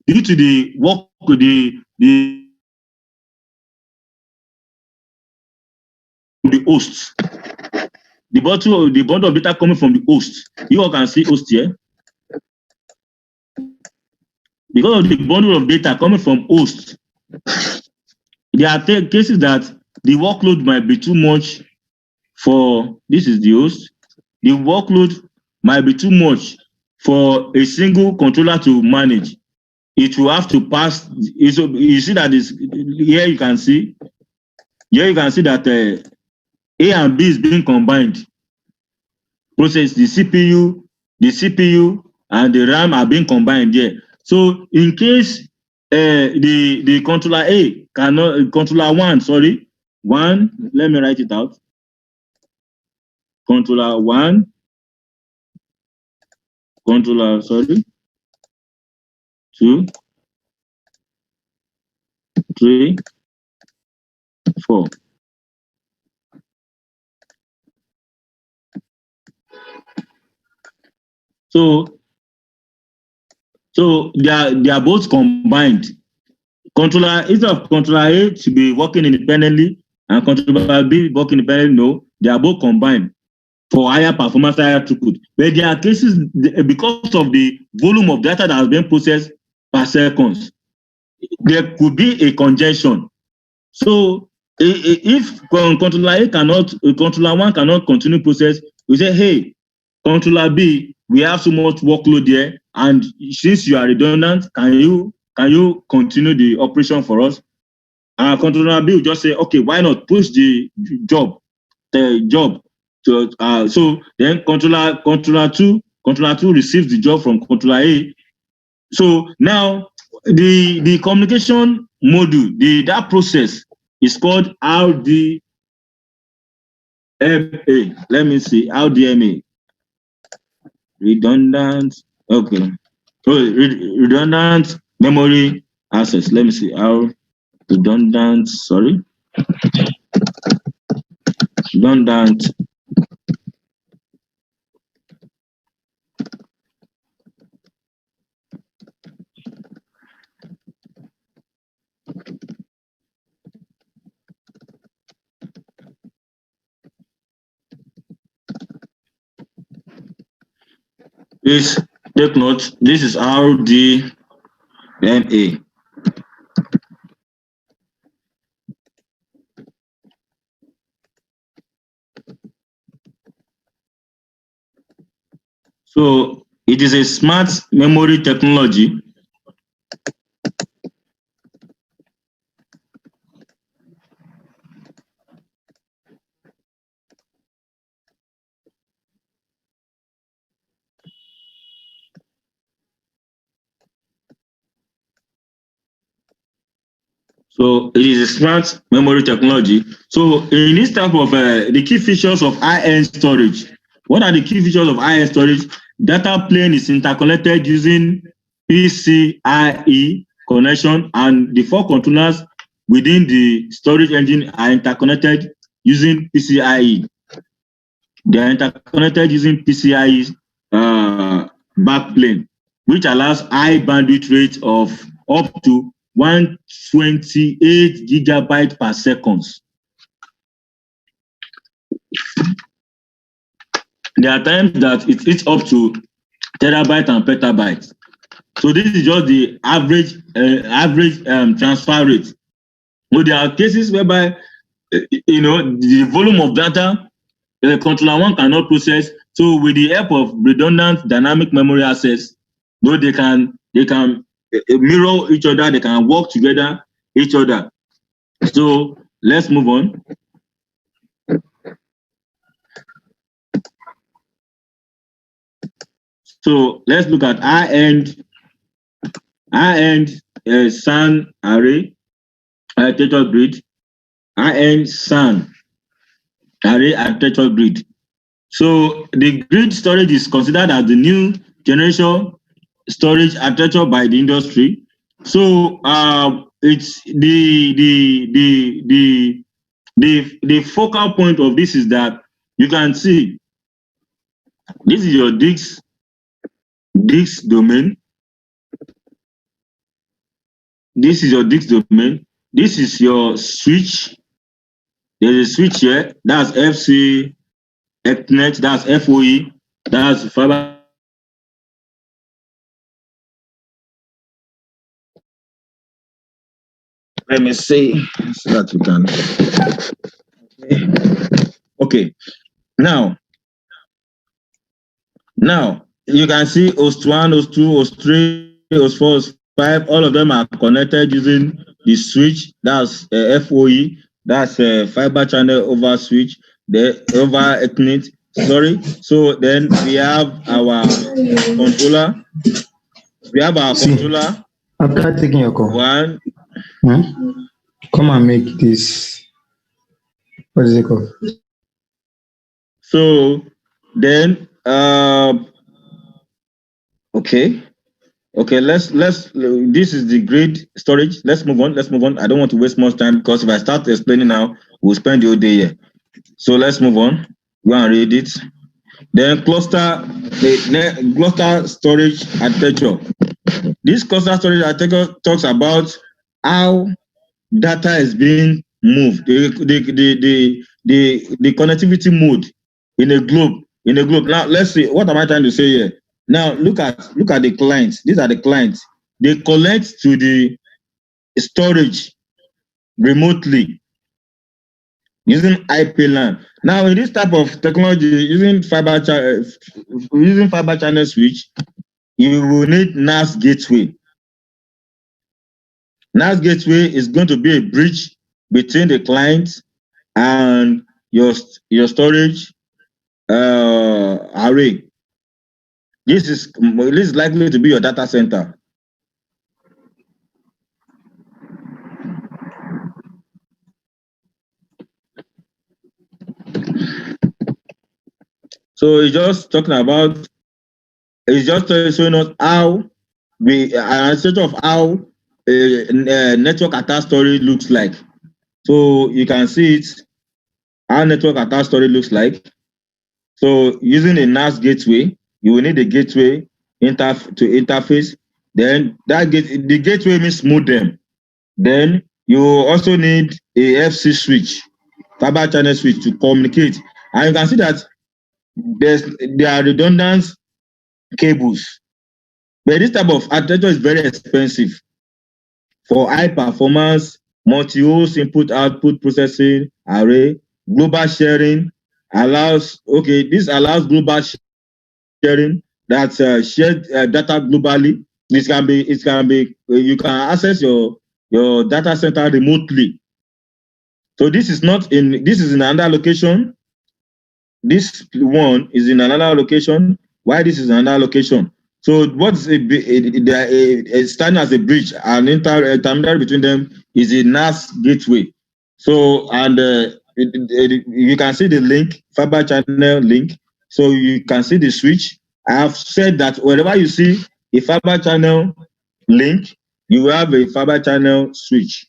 due to the work the host. The bundle of data coming from the host. You all can see host here. Because of the bundle of data coming from host, there are cases that the workload might be too much for, this is the host. The workload might be too much for a single controller to manage. It will have to pass. You see that here you can see that A and B is being combined. Process, the CPU, and the RAM are being combined here. So in case the controller A cannot, controller 1, let me write it out. Controller 1, controller 2, 3, 4. So they are both combined. Controller, instead of controller A to be working independently and controller B working independently, no, they are both combined for higher performance, higher throughput. But there are cases, because of the volume of data that has been processed per second, there could be a congestion. So if controller A controller 1 cannot continue process, we say, hey, controller B, we have so much workload there, and since you are redundant, can you continue the operation for us? Controller B will just say, okay, why not push the job. So then controller 2 receives the job from controller A. So now the communication module, that process It's called RDMA. Let me see, RDMA. Redundant. Okay. Oh, redundant memory access. Let me see how redundant. Sorry, redundant. Please take note. This is RDMA. So it is a smart memory technology. So it is a smart memory technology. So in this type of the key features of high-end storage. What are the key features of high-end storage? Data plane is interconnected using PCIe connection, and the 4 controllers within the storage engine are interconnected using PCIe. They are interconnected using PCIe backplane, which allows high bandwidth rate of up to 128 gigabytes per second. There are times that it's up to terabyte and petabytes. So this is just the average transfer rate. But there are cases whereby the volume of data the controller 1 cannot process. So with the help of redundant dynamic memory access, they can mirror each other, they can work together each other. So let's move on. So let's look at high-end SAN array architecture grid. High-end SAN array architecture grid. So the grid storage is considered as the new generation storage architecture by the industry. So it's the focal point of this is that you can see this is your disk domain. This is your disk domain. This is your switch. There's a switch here. That's FC Ethernet. That's FOE. That's fiber. Let me see so that you can. Okay. Now you can see host 1, host 2, host 3, host 4, host 5. All of them are connected using the switch. That's FOE. That's fiber channel over switch. The over Ethernet. Sorry. So then we have our controller. We have our controller. After taking your call, One. Come and make this. What is it called? So then okay, let's this is the grid storage. Let's move on. I don't want to waste much time because if I start explaining now, we'll spend the whole day here. So let's move on. Go and read it. Then cluster storage architecture. This cluster storage architecture talks about how data is being moved, the connectivity mode in a globe. Now let's see, what am I trying to say here? Now look at the clients. These are the clients. They connect to the storage remotely using IP LAN. Now in this type of technology, using fiber channel switch, you will need NAS gateway. NAS gateway is going to be a bridge between the client and your storage array. This is likely to be your data center. So it's just talking about, it's just showing us how an illustration of how a network attack story looks like. So you can see it, how network attack story looks like. So using a NAS gateway, you will need a gateway to interface. Then the gateway means modem. Then you also need a FC switch, fiber channel switch, to communicate. And you can see that there are redundant cables. But this type of architecture is very expensive for high performance, multi-host input-output processing array. Global sharing this allows global sharing that shared data globally. It can be you can access your data center remotely. So this is in another location. This one is in another location. Why this is another location? So what's standing as a bridge, an intermediary between them is a NAS gateway. So you can see the link, fiber channel link. So you can see the switch. I have said that wherever you see a fiber channel link, you have a fiber channel switch.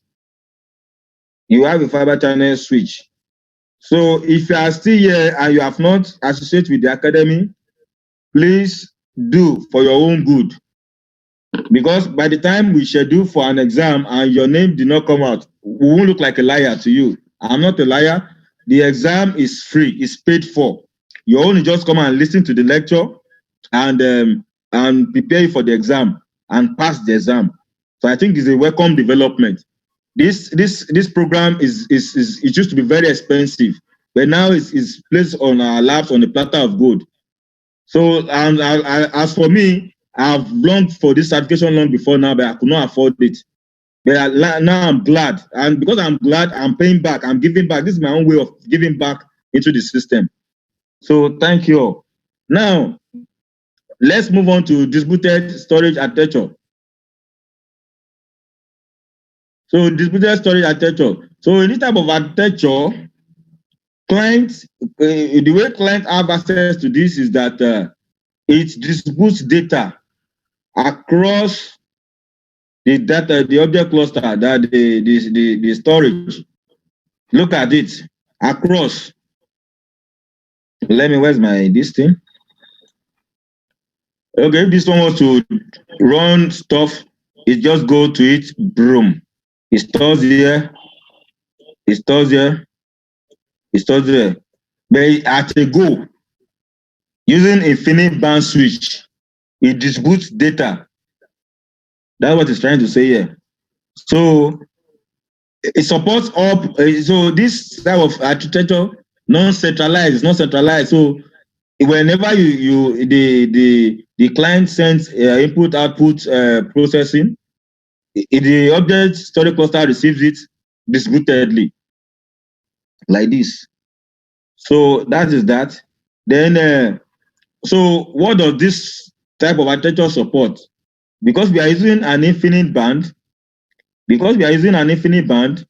You have a fiber channel switch. So if you are still here and you have not associated with the academy, please do, for your own good. Because by the time we schedule for an exam and your name did not come out, we won't look like a liar to you. I'm not a liar. The exam is free, it's paid for. You only just come and listen to the lecture and prepare you for the exam and pass the exam. So I think it's a welcome development. This program it used to be very expensive, but now it's placed on our laps on a platter of gold. So as for me, I've longed for this certification long before now, but I could not afford it. But now I'm glad, and because I'm glad, I'm paying back, I'm giving back. This is my own way of giving back into the system. So thank you all. Now, let's move on to distributed storage architecture. So distributed storage architecture. So in this type of architecture, clients, the way clients have access to this is that it distributes data across the object cluster, that the storage. Look at it across. Where's this thing? Okay, if this one wants to run stuff, it just go to it, boom. It stores here, it stores here, it stores there. But at a go, using InfiniBand switch, it distributes data. That's what it's trying to say here. So it supports up. So this type of architecture, non-centralized, not centralized. So whenever the client sends input-output processing, the object storage cluster receives it distributedly, like this. So that is that. Then, so what does this type of architecture support? Because we are using an infinite band, because we are using an infinite band,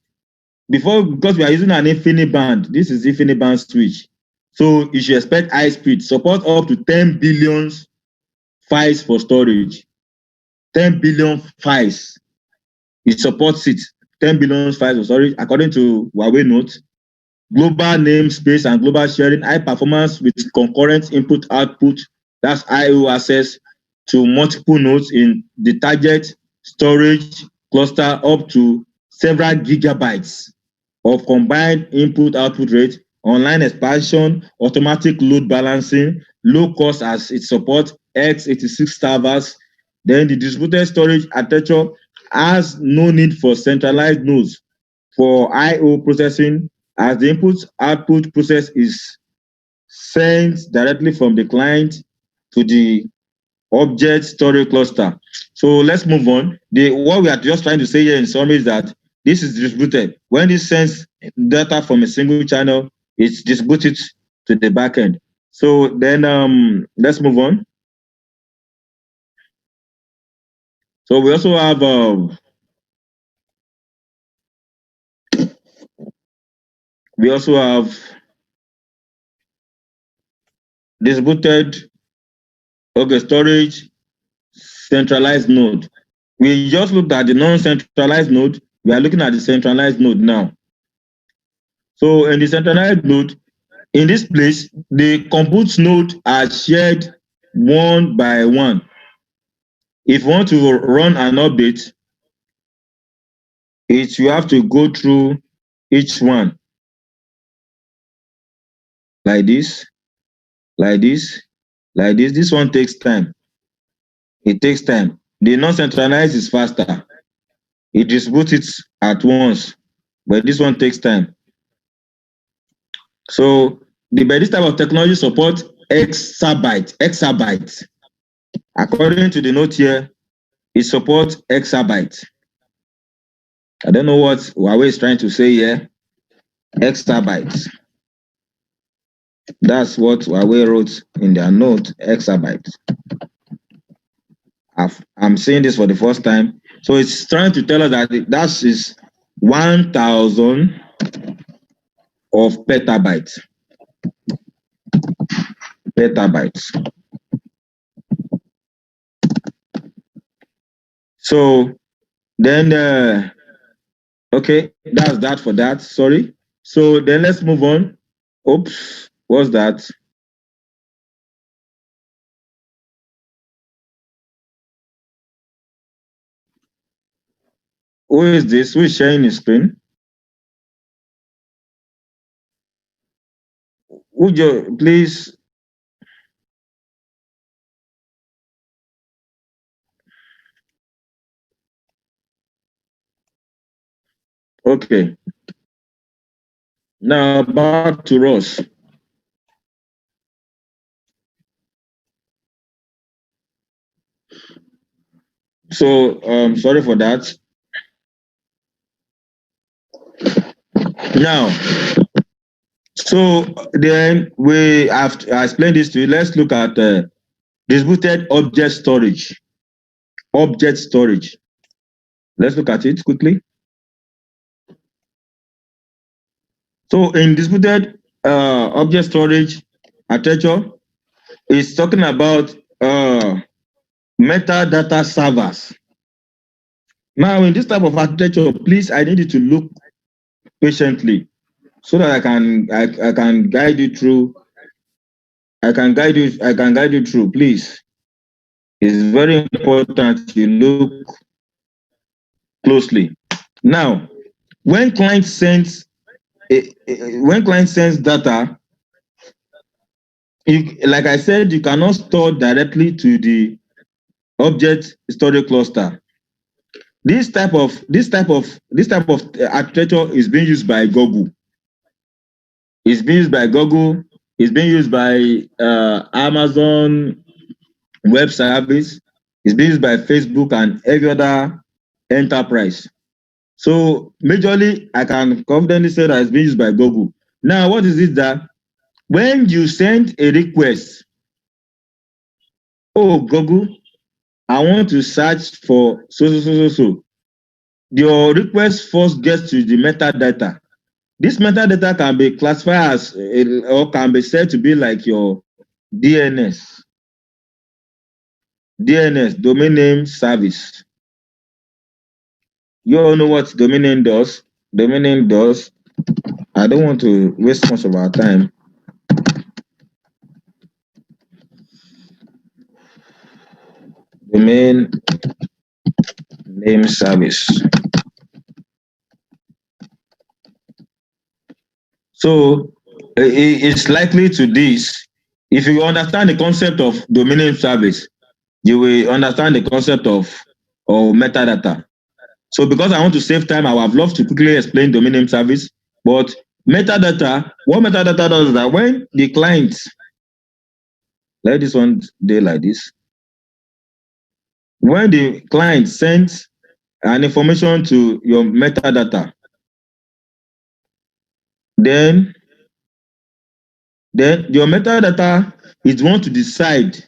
this is infinite band switch. So you should expect high speed, support up to 10 billion files for storage. 10 billion files. It supports it. 10 billion files for storage, according to Huawei Note. Global namespace and global sharing, high performance with concurrent input output, that's I/O access to multiple nodes in the target storage cluster up to several gigabytes of combined input output rate, online expansion, automatic load balancing, low cost as it supports x86 servers. Then the distributed storage architecture has no need for centralized nodes for I/O processing, as the input output process is sent directly from the client to the object storage cluster. So let's move on. What we are just trying to say here in summary is that this is distributed. When it sends data from a single channel, it's distributed to the backend. So then let's move on. So we also have distributed, okay, storage, centralized node. We just looked at the non-centralized node. We are looking at the centralized node now. So in the centralized node, in this place, the compute nodes are shared one by one. If you want to run an update, you have to go through each one like this, like this, like this. This one takes time. It takes time. The non-centralized is faster. It distributes it at once, but this one takes time. So this type of technology supports exabytes. According to the note here, it supports exabytes. I don't know what Huawei is trying to say here. Exabytes. That's what Huawei wrote in their note, exabytes. I'm saying this for the first time. So it's trying to tell us that that is 1,000 of petabytes. Petabytes. So then, okay, that's that for that. Sorry. So then let's move on. Oops, what's that? Who is this? Who is sharing his screen? Would you please? Okay. Now back to Ross. So sorry for that. Now, so then we have to explain this to you. Let's look at distributed object storage. Object storage. Let's look at it quickly. So in distributed object storage architecture, it's talking about metadata servers. Now, in this type of architecture, please, I need you to look patiently so that I can guide you through. I can guide you through, please. It's very important you look closely. Now, when client sends data, like I said, you cannot store directly to the object storage cluster. This type of architecture is being used by Google. It's being used by Google. It's being used by Amazon Web Service. It's being used by Facebook and every other enterprise. So majorly, I can confidently say that it's being used by Google. Now, what is it that when you send a request, oh Google, I want to search for so. Your request first gets to the metadata. This metadata can be classified as or can be said to be like your DNS, domain name service. You all know what domain name does. Domain name does. I don't want to waste much of our time. Domain name service. So it's likely to this. If you understand the concept of domain name service, you will understand the concept of metadata. So because I want to save time, I would have loved to quickly explain domain name service. But metadata, what metadata does is that when the client, let this one do like this. When the client sends an information to your metadata, then your metadata is want to decide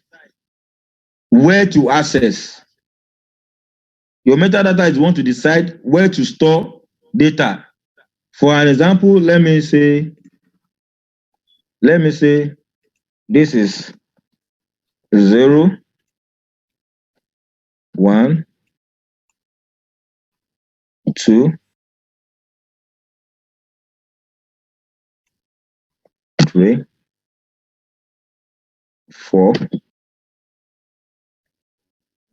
where to access. Your metadata is want to decide where to store data. For an example, let me say This is 0, 1, 2, 3, 4,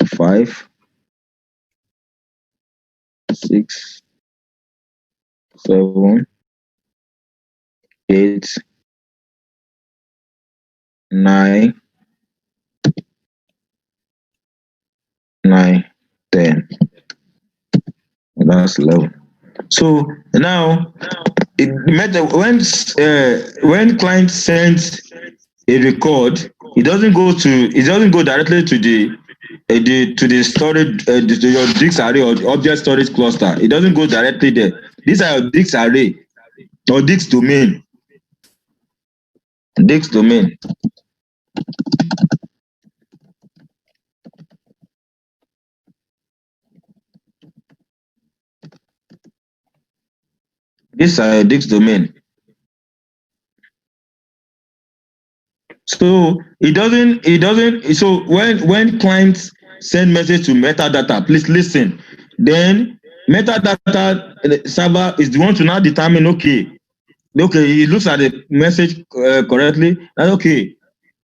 5, 6, 7, 8, 9, 10. That's 11. So now, when client sends a record, it doesn't go directly to the storage to your disk array or object storage cluster. It doesn't go directly there. These are your disk array or disk domain. Disk domain. These are your disk domain. So so when clients send message to metadata, please listen. Then metadata server is the one to now determine, okay, he looks at the message correctly, and okay,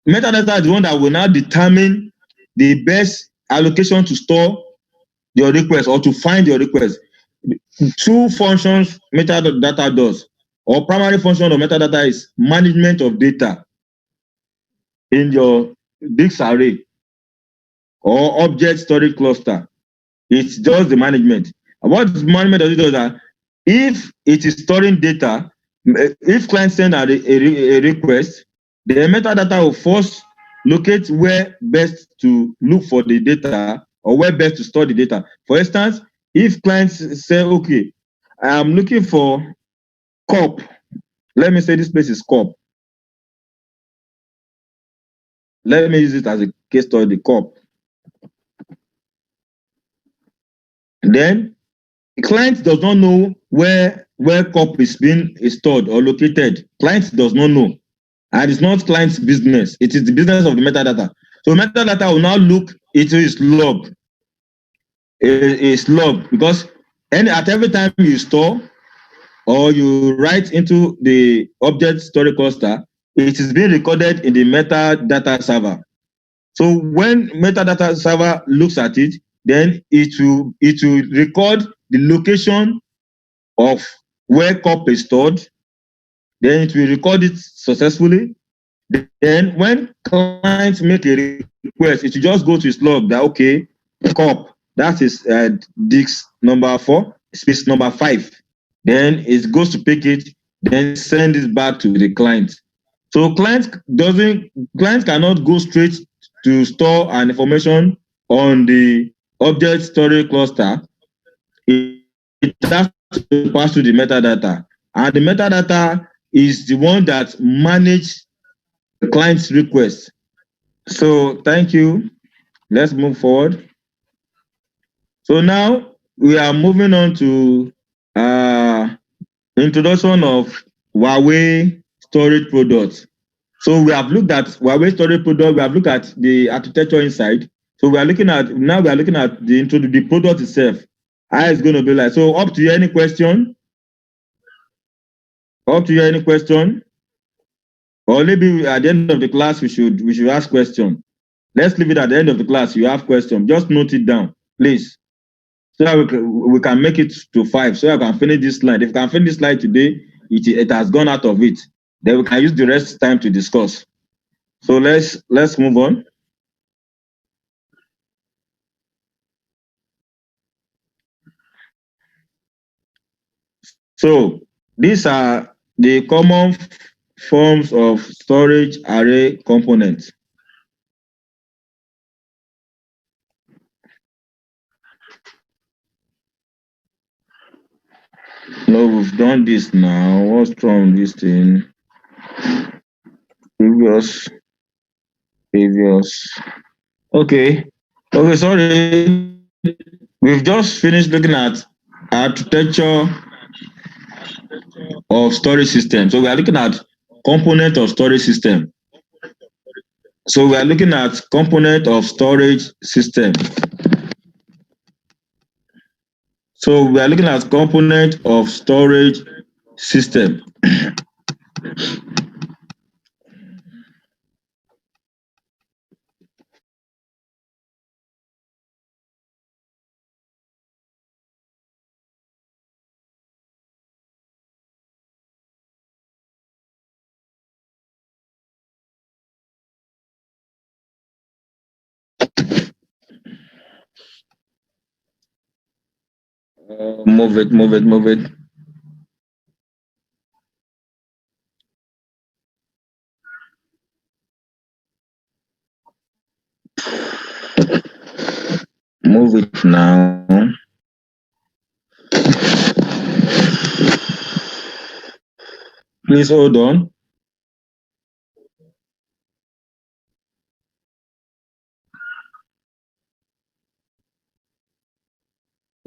metadata is the one that will now determine the best allocation to store your request or to find your request. Two functions metadata does, or primary function of metadata is management of data in your disk array or object storage cluster. It's just the management. And what management does it do that if it is storing data, if client send a request, the metadata will first locate where best to look for the data or where best to store the data. For instance, if clients say, okay, I'm looking for COP. Let me say this place is COP. Let me use it as a case study, COP. Then the client does not know where COP is being stored or located. Client does not know. And it's not client's business. It is the business of the metadata. So metadata will now look into its log. It's log because at every time you store or you write into the object storage cluster, it is being recorded in the metadata server. So when metadata server looks at it, then it will record the location of where COP is stored. Then it will record it successfully. Then when clients make a request, it will just go to its log that, okay, COP, that is disk number 4, space number 5. Then it goes to pick it, then send it back to the client. So client cannot go straight to store an information on the object storage cluster. It has to pass through the metadata, and the metadata is the one that manages the client's request. So thank you. Let's move forward. So now we are moving on to introduction of Huawei storage products. So we have looked at Huawei storage product. We have looked at the architecture inside. So we are looking at the product itself. How it's going to be like. So up to you, any question? Up to you, any question? Or maybe at the end of the class we should ask question. Let's leave it at the end of the class. You have question. Just note it down, please. So that we can make it to 5. So I can finish this slide. If we can finish this slide today, it has gone out of it. Then we can use the rest time to discuss. So let's move on. So these are the common forms of storage array components. No, we've done this now. What's wrong with this thing? Previous. Okay, sorry. We've just finished looking at architecture of storage system. So we are looking at component of storage system. So we are looking at component of storage system. So we are looking at component of storage system. Move it, move it, move it. Move it now. Please hold on.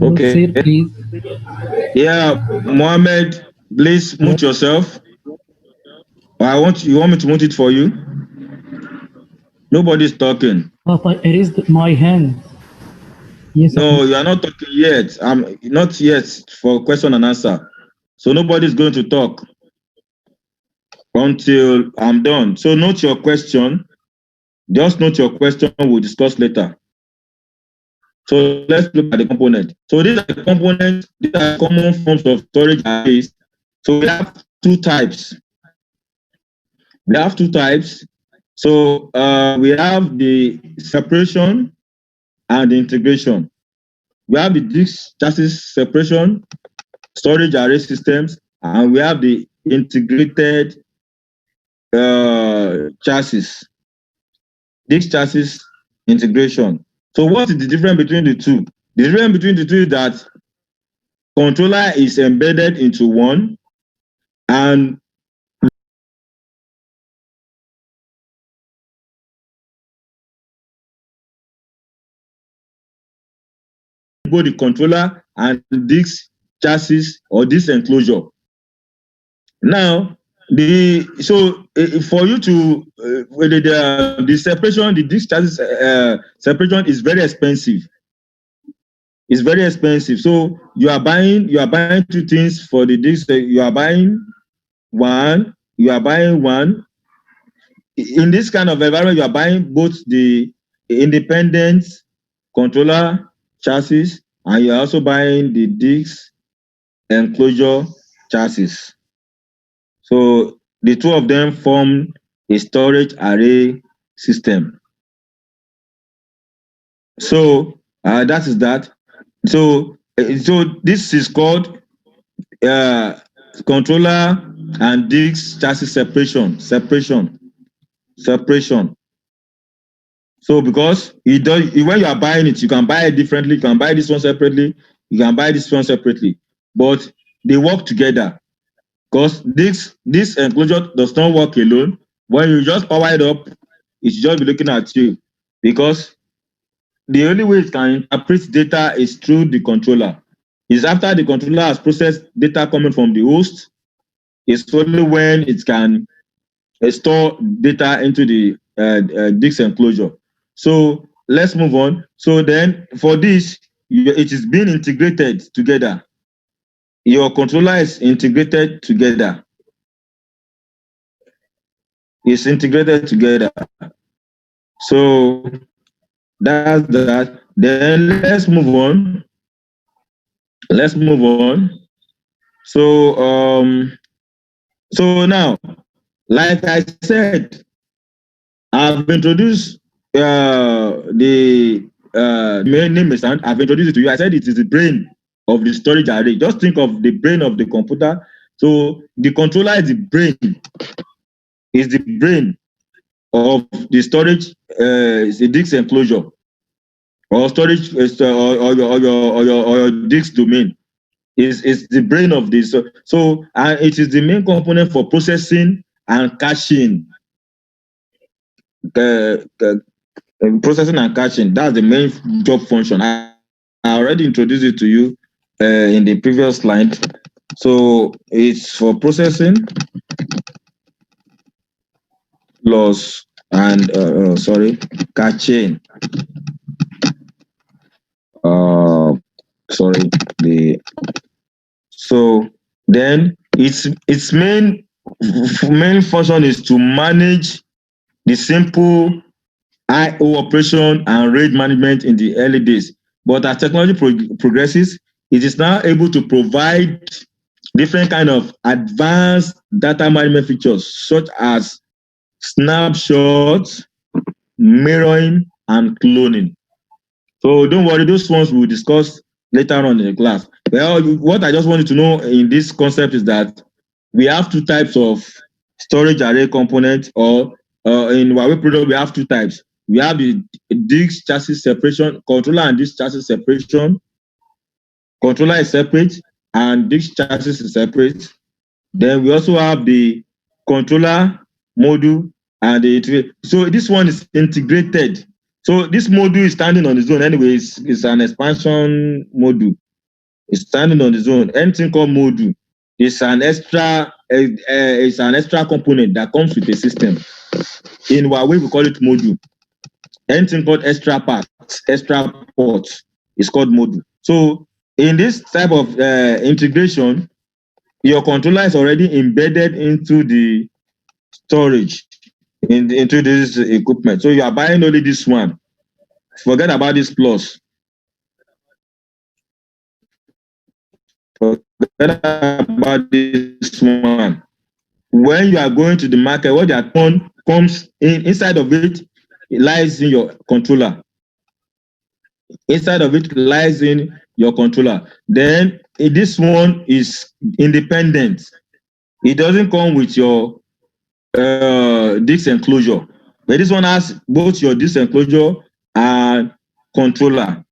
Okay. Please. Yeah, Mohammed, please mute yourself. You want me to mute it for you? Nobody's talking. Papa, it is my hand. Yes. No, you are not talking yet. I'm not yet for question and answer. So nobody's going to talk until I'm done. So note your question. Just note your question. We'll discuss later. So let's look at the component. So these are the components. These are common forms of storage arrays. So we have two types. We have two types. So we have the separation and the integration. We have the disk chassis separation, storage array systems, and we have the integrated chassis, disk chassis integration. So what is the difference between the two? The difference between the two is that controller is embedded into one, and both the controller and disk chassis or disk enclosure. Now, for you to the separation, the disk chassis separation is very expensive. It's very expensive. So you are buying two things for the disk. You are buying one. In this kind of environment, you are buying both the independent controller chassis, and you are also buying the disk enclosure chassis. So the two of them form a storage array system. So that is that. So this is called controller and disk chassis separation. So because when you are buying it, you can buy it differently. You can buy this one separately. You can buy this one separately, but they work together. Because this enclosure does not work alone. When you just power it up, it should just be looking at you. Because the only way it can interpret data is through the controller. Is after the controller has processed data coming from the host, it's only when it can store data into the disk enclosure. So let's move on. So then for this, it is being integrated together. Your controller is integrated together. It's integrated together. So that's that. Then let's move on. So now, like I said, I've introduced the main name is I've introduced it to you. I said it is the brain of the storage array. Just think of the brain of the computer. So the controller is the brain. Is the brain of the storage the disk enclosure or storage or your disk domain. Is the brain of this. So it is the main component for processing and caching. Processing and caching, that's the main job function. I already introduced it to you in the previous slide. So it's for processing plus and cache. Sorry, so then its main function is to manage the simple I/O operation and RAID management in the early days. But as technology progresses, it is now able to provide different kind of advanced data management features such as snapshots, mirroring, and cloning. So don't worry, those ones we'll discuss later on in the class. Well, what I just wanted to know in this concept is that we have two types of storage array components, or in Huawei product, we have two types. We have the disk chassis separation, controller and disk chassis separation. Controller is separate and disk chassis is separate. Then we also have the controller module and so this one is integrated. So this module is standing on its own anyway. It's an expansion module. It's standing on its own. Anything called module is an extra component that comes with a system. In Huawei, we call it module. Anything called extra parts, extra ports is called module. So in this type of integration, your controller is already embedded into the storage, into this equipment. So you are buying only this one. Forget about this plus. Forget about this one. When you are going to the market, what that one comes inside of it lies in your controller. Inside of it lies in your controller. Then this one is independent. It doesn't come with your disk enclosure, but this one has both your disk enclosure and controller.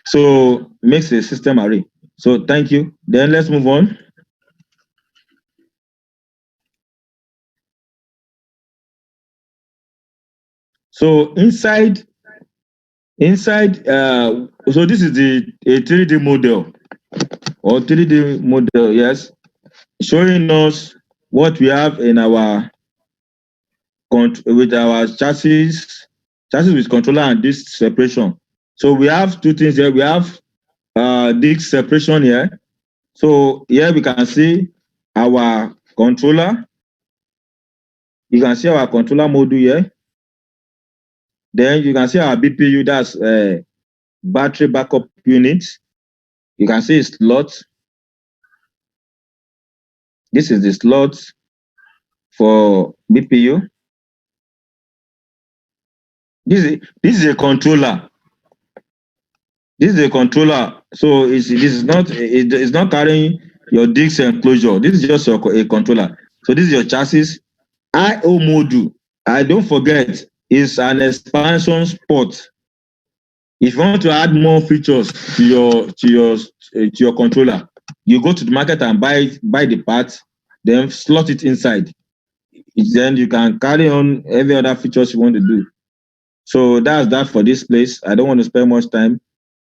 So makes a system array. So thank you. Then let's move on. So inside, so this is a 3D model or 3D model, yes, showing us what we have in our with our chassis with controller and disk separation. So we have two things here. We have disk separation here. So here we can see our controller. You can see our controller module here. Then you can see our BPU, that's battery backup unit. You can see it's slot. This is the slot for BPU. This is a controller. This is a controller. So it's not carrying your disk enclosure. This is just a controller. So this is your chassis. I/O module. I don't forget, is an expansion port. If you want to add more features to your controller, you go to the market and buy the parts, then slot it inside. Then you can carry on every other features you want to do. So that's that for this place. I don't want to spend much time.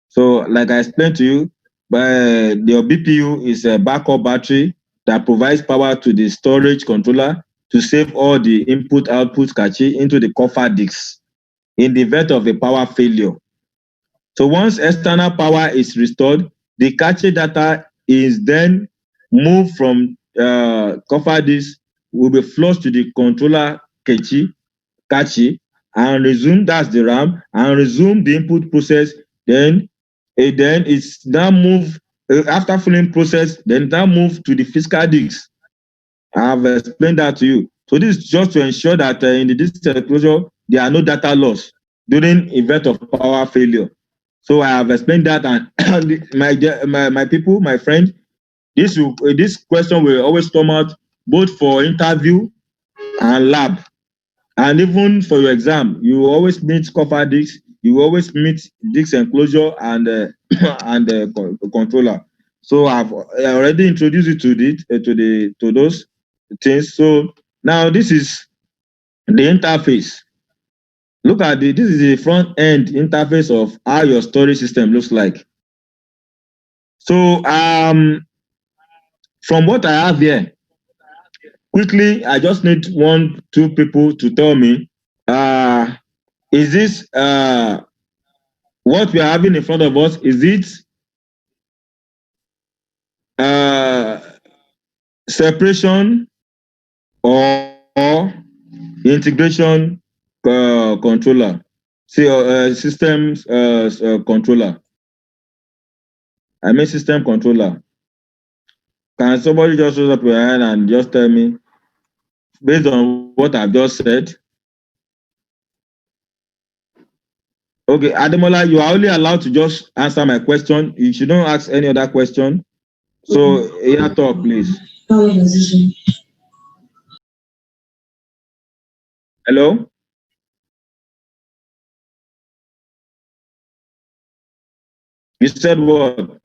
So like I explained to you, your BPU is a backup battery that provides power to the storage controller to save all the input-output cache into the coffer disk in the event of a power failure. So once external power is restored, the cache data is then moved from coffer disk, will be flushed to the controller cache and resume, that's the RAM, and resume the input process. Then it's now moved after filling process, then now move to the physical disk. I have explained that to you. So this is just to ensure that in the disk enclosure, there are no data loss during event of power failure. So I have explained that, and my people, my friend, this question will always come out both for interview and lab, and even for your exam. You always meet coffer disk, you always meet disk enclosure and controller. So I've already introduced you to those things. So now this is the interface. Look at this is the front end interface of how your storage system looks like. So from what I have here, quickly, I just need 1-2 people to tell me, is this what we are having in front of us? Is it separation or integration controller? Systems controller. I mean system controller. Can somebody just raise up your hand and just tell me, based on what I've just said? Okay, Ademola, you are only allowed to just answer my question. You should not ask any other question. So, here talk, please. Hello? You said what?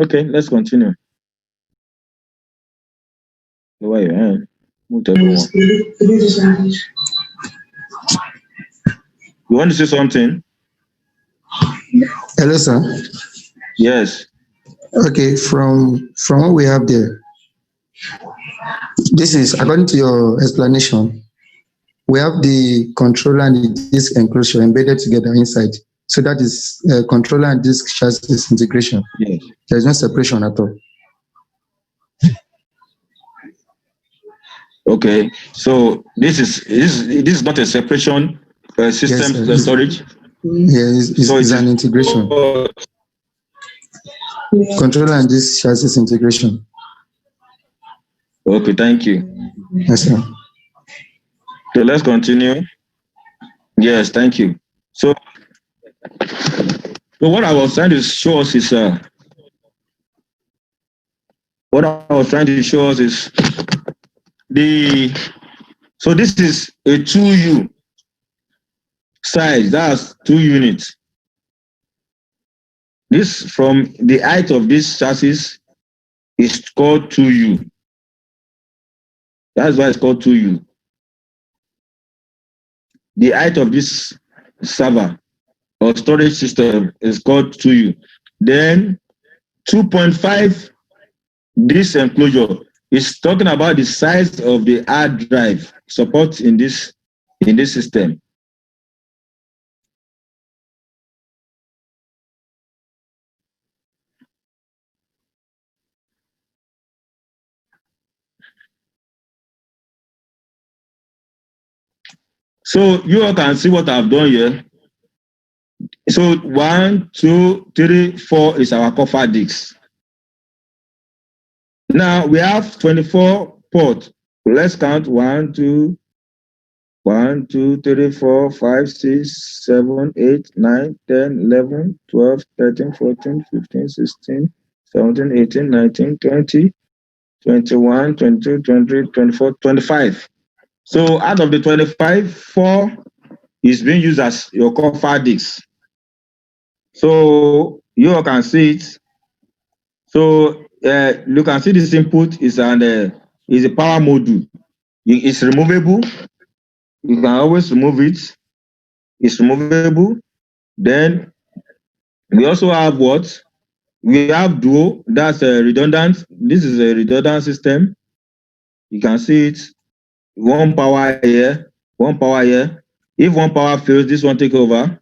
Okay, let's continue. Lower your hand. Mute everyone. You want to say something? Hello, sir. Yes. Okay, from what we have there, this is according to your explanation. We have the controller and the disk enclosure embedded together inside. So that is controller and disk chassis integration. Yes. There is no separation at all. Okay. So this is not a separation system Yes, storage. Yeah, it's an integration. Controller and disk chassis integration. Okay, thank you. Yes, sir. So let's continue. Yes, thank you. So what I was trying to show us is so this is a 2U size, that's 2 units. This, from the height of this chassis, is called 2U. That's why it's called 2U. The height of this server or storage system is called 2U. Then 2.5, this enclosure is talking about the size of the hard drive support in this system. So you all can see what I've done here. So 1, 2, 3, 4 is our copper disk. Now we have 24 ports. Let's count 1, 2, 3, 4, 5, 6, 7, 8, 9, 10, 11, 12, 13, 14, 15, 16, 17, 18, 19, 20, 21, 22, 23, 24, 25. So out of the 25, 4 is being used as your copper disk. So you all can see it. So you can see this input is a power module. It's removable. You can always remove it. It's removable. Then we also have what? We have duo. That's a redundant. This is a redundant system. You can see it. One power here. One power here. If one power fails, this one take over.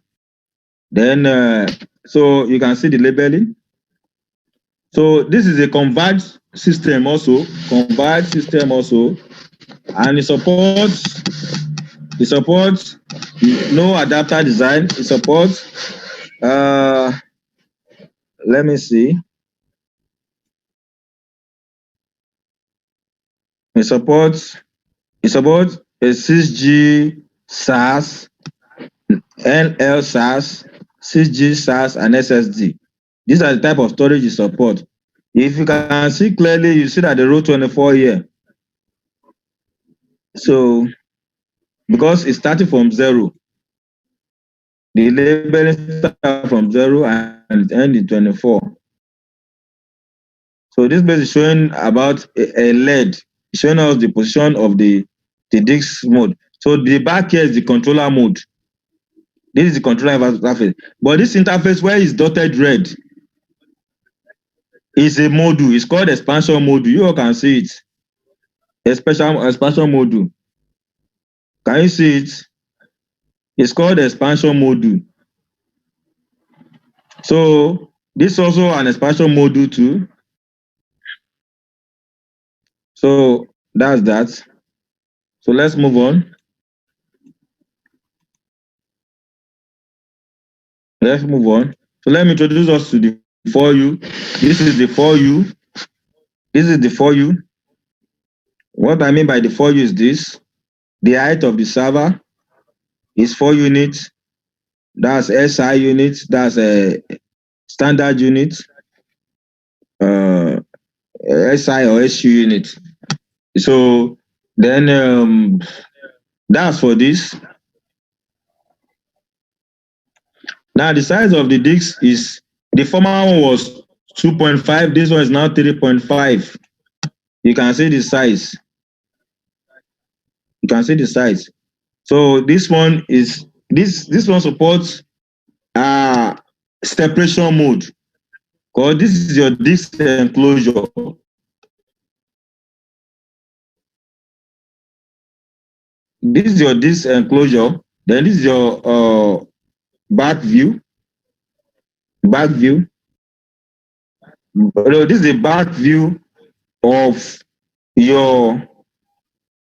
Then so you can see the labeling. So this is a converged system also, and it supports no adapter design. It supports let me see. It supports a 6G SAS, NL SAS, 6G SAS, and SSD. These are the type of storage you support. If you can see clearly, you see that the row 24 here. So, because it started from 0, the labeling started from 0 and end in 24. So this base is showing about a LED, showing us the position of the disk mode. So the back here is the controller mode. This is the controller interface. But this interface where is dotted red is a module. It's called expansion module. You all can see it. Expansion module. Can you see it? It's called expansion module. So this is also an expansion module too. So that's that. So let's move on. Let's move on. So let me introduce us to the for you. This is the for you. This is the for you. What I mean by the for you is this. The height of the server is 4 units. That's SI units. That's a standard unit. SI or SU unit. So then that's for this. Now the size of the disk is, the former one was 2.5. This one is now 3.5. You can see the size. You can see the size. So this one is this one supports separation mode. Because this is your disk enclosure. This is your disk enclosure. Then this is your back view. Back view. This is the back view of your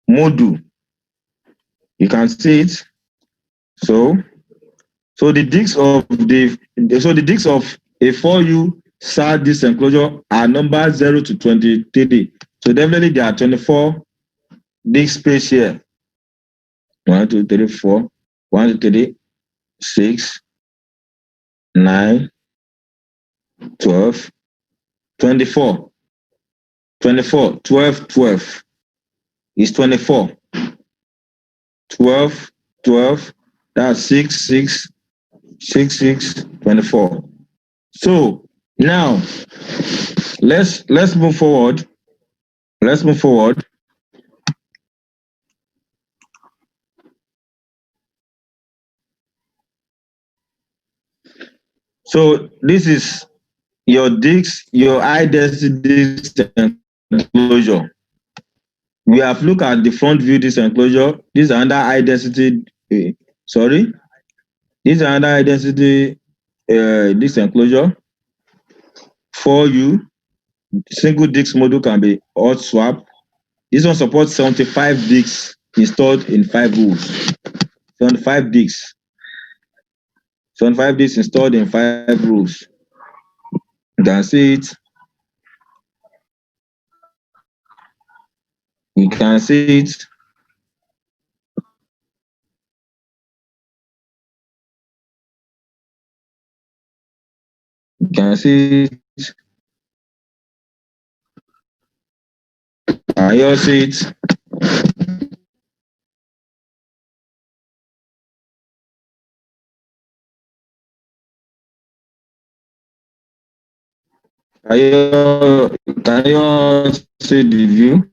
module. You can see it. So the disks of the disks of a 4U SAT disk enclosure are numbered 0 to 23. So definitely there are 24 disk space here. 1, 2, 3, 4. 1, 2, 3, 6, 9, 12, 24. 24, 12, 12 is 24. 12, 12, that's 6, 6, 6, 6, 24. So now let's move forward. Let's move forward. So this is your disk, your high density disk enclosure. We have looked at the front view disk enclosure. This is another high density. This is another high density disk enclosure. 4U single disk module can be hot swap. This one supports 75 disks installed in 5 rows. 75 disks. 75 disks installed in 5 rows. You can see it. You can see it. You can see it. Can you see it? Can you see the view?